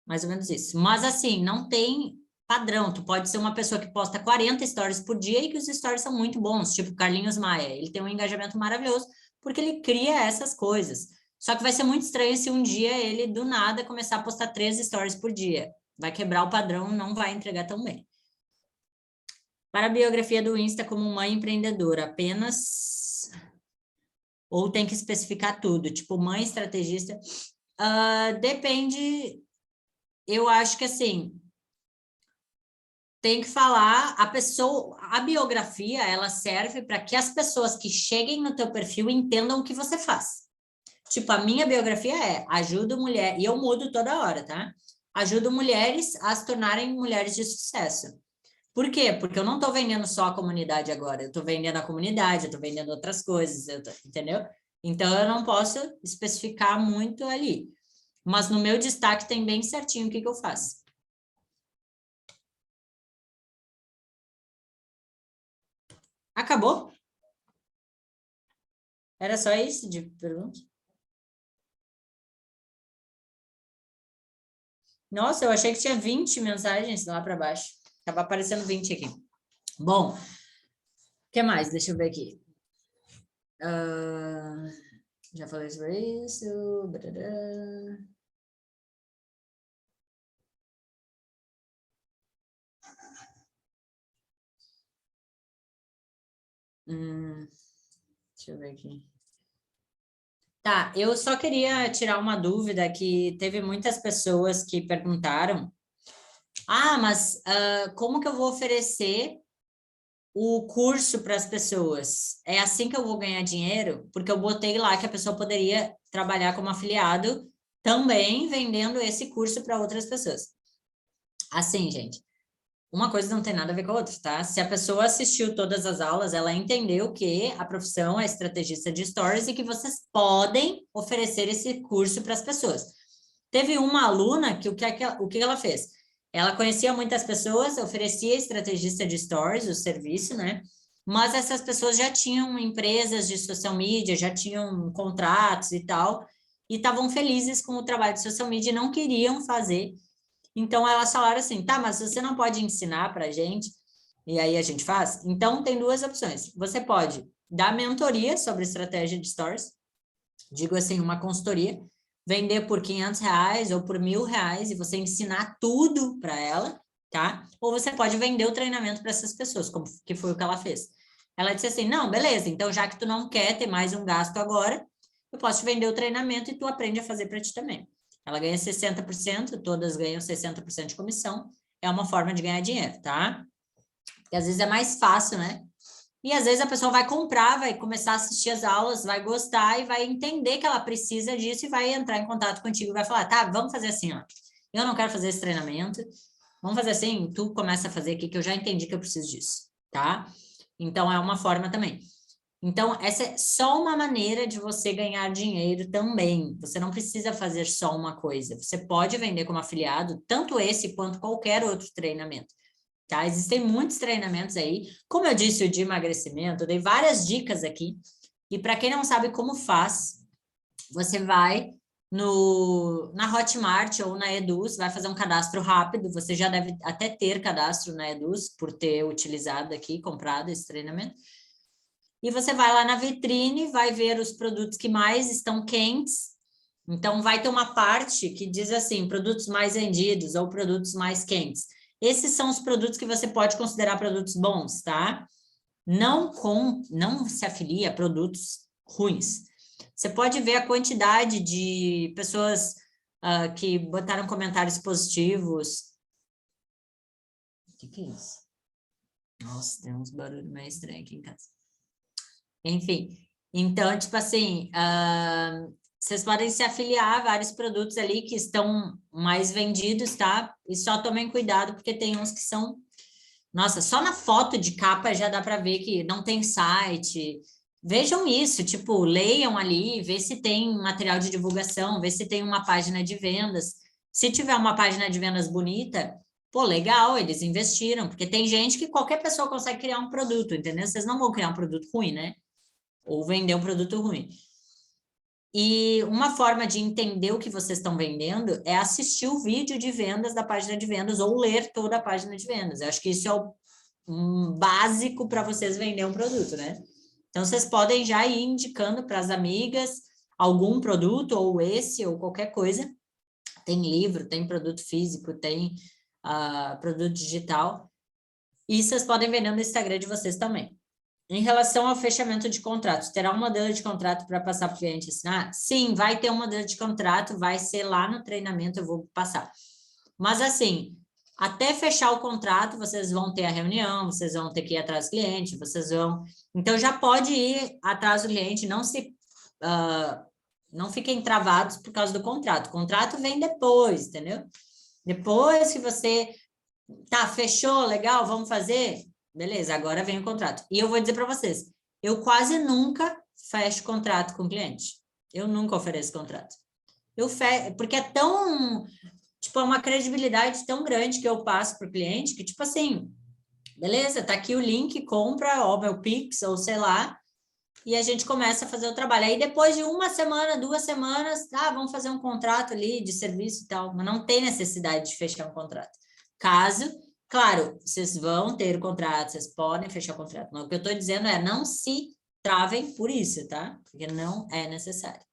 S1: Mais ou menos isso. Mas assim, não tem padrão. Tu pode ser uma pessoa que posta 40 stories por dia e que os stories são muito bons, tipo Carlinhos Maia. Ele tem um engajamento maravilhoso porque ele cria essas coisas. Só que vai ser muito estranho se um dia ele, do nada, começar a postar 3 stories por dia. Vai quebrar o padrão, não vai entregar tão bem. Para a biografia do Insta como mãe empreendedora, apenas... Ou tem que especificar tudo, tipo mãe estrategista? Depende, eu acho que assim... Tem que falar, a biografia, ela serve para que as pessoas que cheguem no teu perfil entendam o que você faz. Tipo, a minha biografia é, ajudo mulher, e eu mudo toda hora, tá? Ajudo mulheres a se tornarem mulheres de sucesso. Por quê? Porque eu não estou vendendo só a comunidade agora, eu estou vendendo a comunidade, eu estou vendendo outras coisas, entendeu? Então, eu não posso especificar muito ali. Mas no meu destaque tem bem certinho o que eu faço. Acabou? Era só isso de pergunta? Nossa, eu achei que tinha 20 mensagens lá para baixo. Estava aparecendo 20 aqui. Bom, o que mais? Deixa eu ver aqui. Já falei sobre isso. Deixa eu ver aqui. Tá, eu só queria tirar uma dúvida que teve muitas pessoas que perguntaram. Mas como que eu vou oferecer o curso para as pessoas? É assim que eu vou ganhar dinheiro? Porque eu botei lá que a pessoa poderia trabalhar como afiliado também vendendo esse curso para outras pessoas. Assim, gente, uma coisa não tem nada a ver com a outra, tá? Se a pessoa assistiu todas as aulas, ela entendeu que a profissão é estrategista de stories e que vocês podem oferecer esse curso para as pessoas. Teve uma aluna que o que ela fez? Ela conhecia muitas pessoas, oferecia estrategista de stories, o serviço, né? Mas essas pessoas já tinham empresas de social media, já tinham contratos e tal, e estavam felizes com o trabalho de social media e não queriam fazer. Então, elas falaram assim, tá, mas você não pode ensinar para a gente, e aí a gente faz? Então, tem 2 opções. Você pode dar mentoria sobre estratégia de stories, digo assim, uma consultoria, vender por R$500 ou por R$1.000 e você ensinar tudo para ela, tá? Ou você pode vender o treinamento para essas pessoas, como que foi o que ela fez. Ela disse assim, não, beleza, então já que tu não quer ter mais um gasto agora, eu posso te vender o treinamento e tu aprende a fazer para ti também. Ela ganha 60%, todas ganham 60% de comissão. É uma forma de ganhar dinheiro, tá? E às vezes é mais fácil, né? E às vezes a pessoa vai comprar, vai começar a assistir as aulas, vai gostar e vai entender que ela precisa disso e vai entrar em contato contigo e vai falar, tá, vamos fazer assim, ó. Eu não quero fazer esse treinamento. Vamos fazer assim, tu começa a fazer aqui que eu já entendi que eu preciso disso, tá? Então é uma forma também. Então, essa é só uma maneira de você ganhar dinheiro também. Você não precisa fazer só uma coisa. Você pode vender como afiliado, tanto esse quanto qualquer outro treinamento. Tá? Existem muitos treinamentos aí. Como eu disse, o de emagrecimento, eu dei várias dicas aqui. E para quem não sabe como faz, você vai na Hotmart ou na Eduz, vai fazer um cadastro rápido. Você já deve até ter cadastro na Eduz, por ter utilizado aqui, comprado esse treinamento. E você vai lá na vitrine, vai ver os produtos que mais estão quentes. Então, vai ter uma parte que diz assim, produtos mais vendidos ou produtos mais quentes. Esses são os produtos que você pode considerar produtos bons, tá? não se afilie a produtos ruins. Você pode ver a quantidade de pessoas que botaram comentários positivos. O que é isso? Nossa, tem uns barulhos meio estranhos aqui em casa. Enfim, então, tipo assim, vocês podem se afiliar a vários produtos ali que estão mais vendidos, tá? E só tomem cuidado, porque tem uns que são... Nossa, só na foto de capa já dá para ver que não tem site. Vejam isso, tipo, leiam ali, vê se tem material de divulgação, vê se tem uma página de vendas. Se tiver uma página de vendas bonita, pô, legal, eles investiram, porque tem gente que qualquer pessoa consegue criar um produto, entendeu? Vocês não vão criar um produto ruim, né? Ou vender um produto ruim. E uma forma de entender o que vocês estão vendendo é assistir o vídeo de vendas da página de vendas ou ler toda a página de vendas. Eu acho que isso é um básico para vocês vender um produto, né? Então, vocês podem já ir indicando para as amigas algum produto, ou esse, ou qualquer coisa. Tem livro, tem produto físico, tem produto digital. E vocês podem vender no Instagram de vocês também. Em relação ao fechamento de contratos, terá um modelo de contrato para passar para o cliente assinar? Sim, vai ter um modelo de contrato, vai ser lá no treinamento, eu vou passar. Mas assim, até fechar o contrato, vocês vão ter a reunião, vocês vão ter que ir atrás do cliente, vocês vão... Então, já pode ir atrás do cliente, não fiquem travados por causa do contrato. O contrato vem depois, entendeu? Depois que você... Tá, fechou, legal, vamos fazer? Beleza, agora vem o contrato. E eu vou dizer para vocês, eu quase nunca fecho contrato com cliente. Eu nunca ofereço contrato. Porque é tão... Tipo, é uma credibilidade tão grande que eu passo para o cliente que, tipo assim, beleza, tá aqui o link, compra, ó, meu Pix, ou sei lá, e a gente começa a fazer o trabalho. Aí depois de 1 semana, 2 semanas, vamos fazer um contrato ali de serviço e tal, mas não tem necessidade de fechar um contrato. Caso, claro, vocês vão ter o contrato, vocês podem fechar o contrato, mas o que eu estou dizendo é não se travem por isso, tá? Porque não é necessário.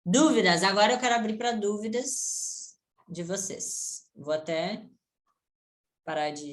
S1: Dúvidas? Agora eu quero abrir para dúvidas de vocês. Vou até parar de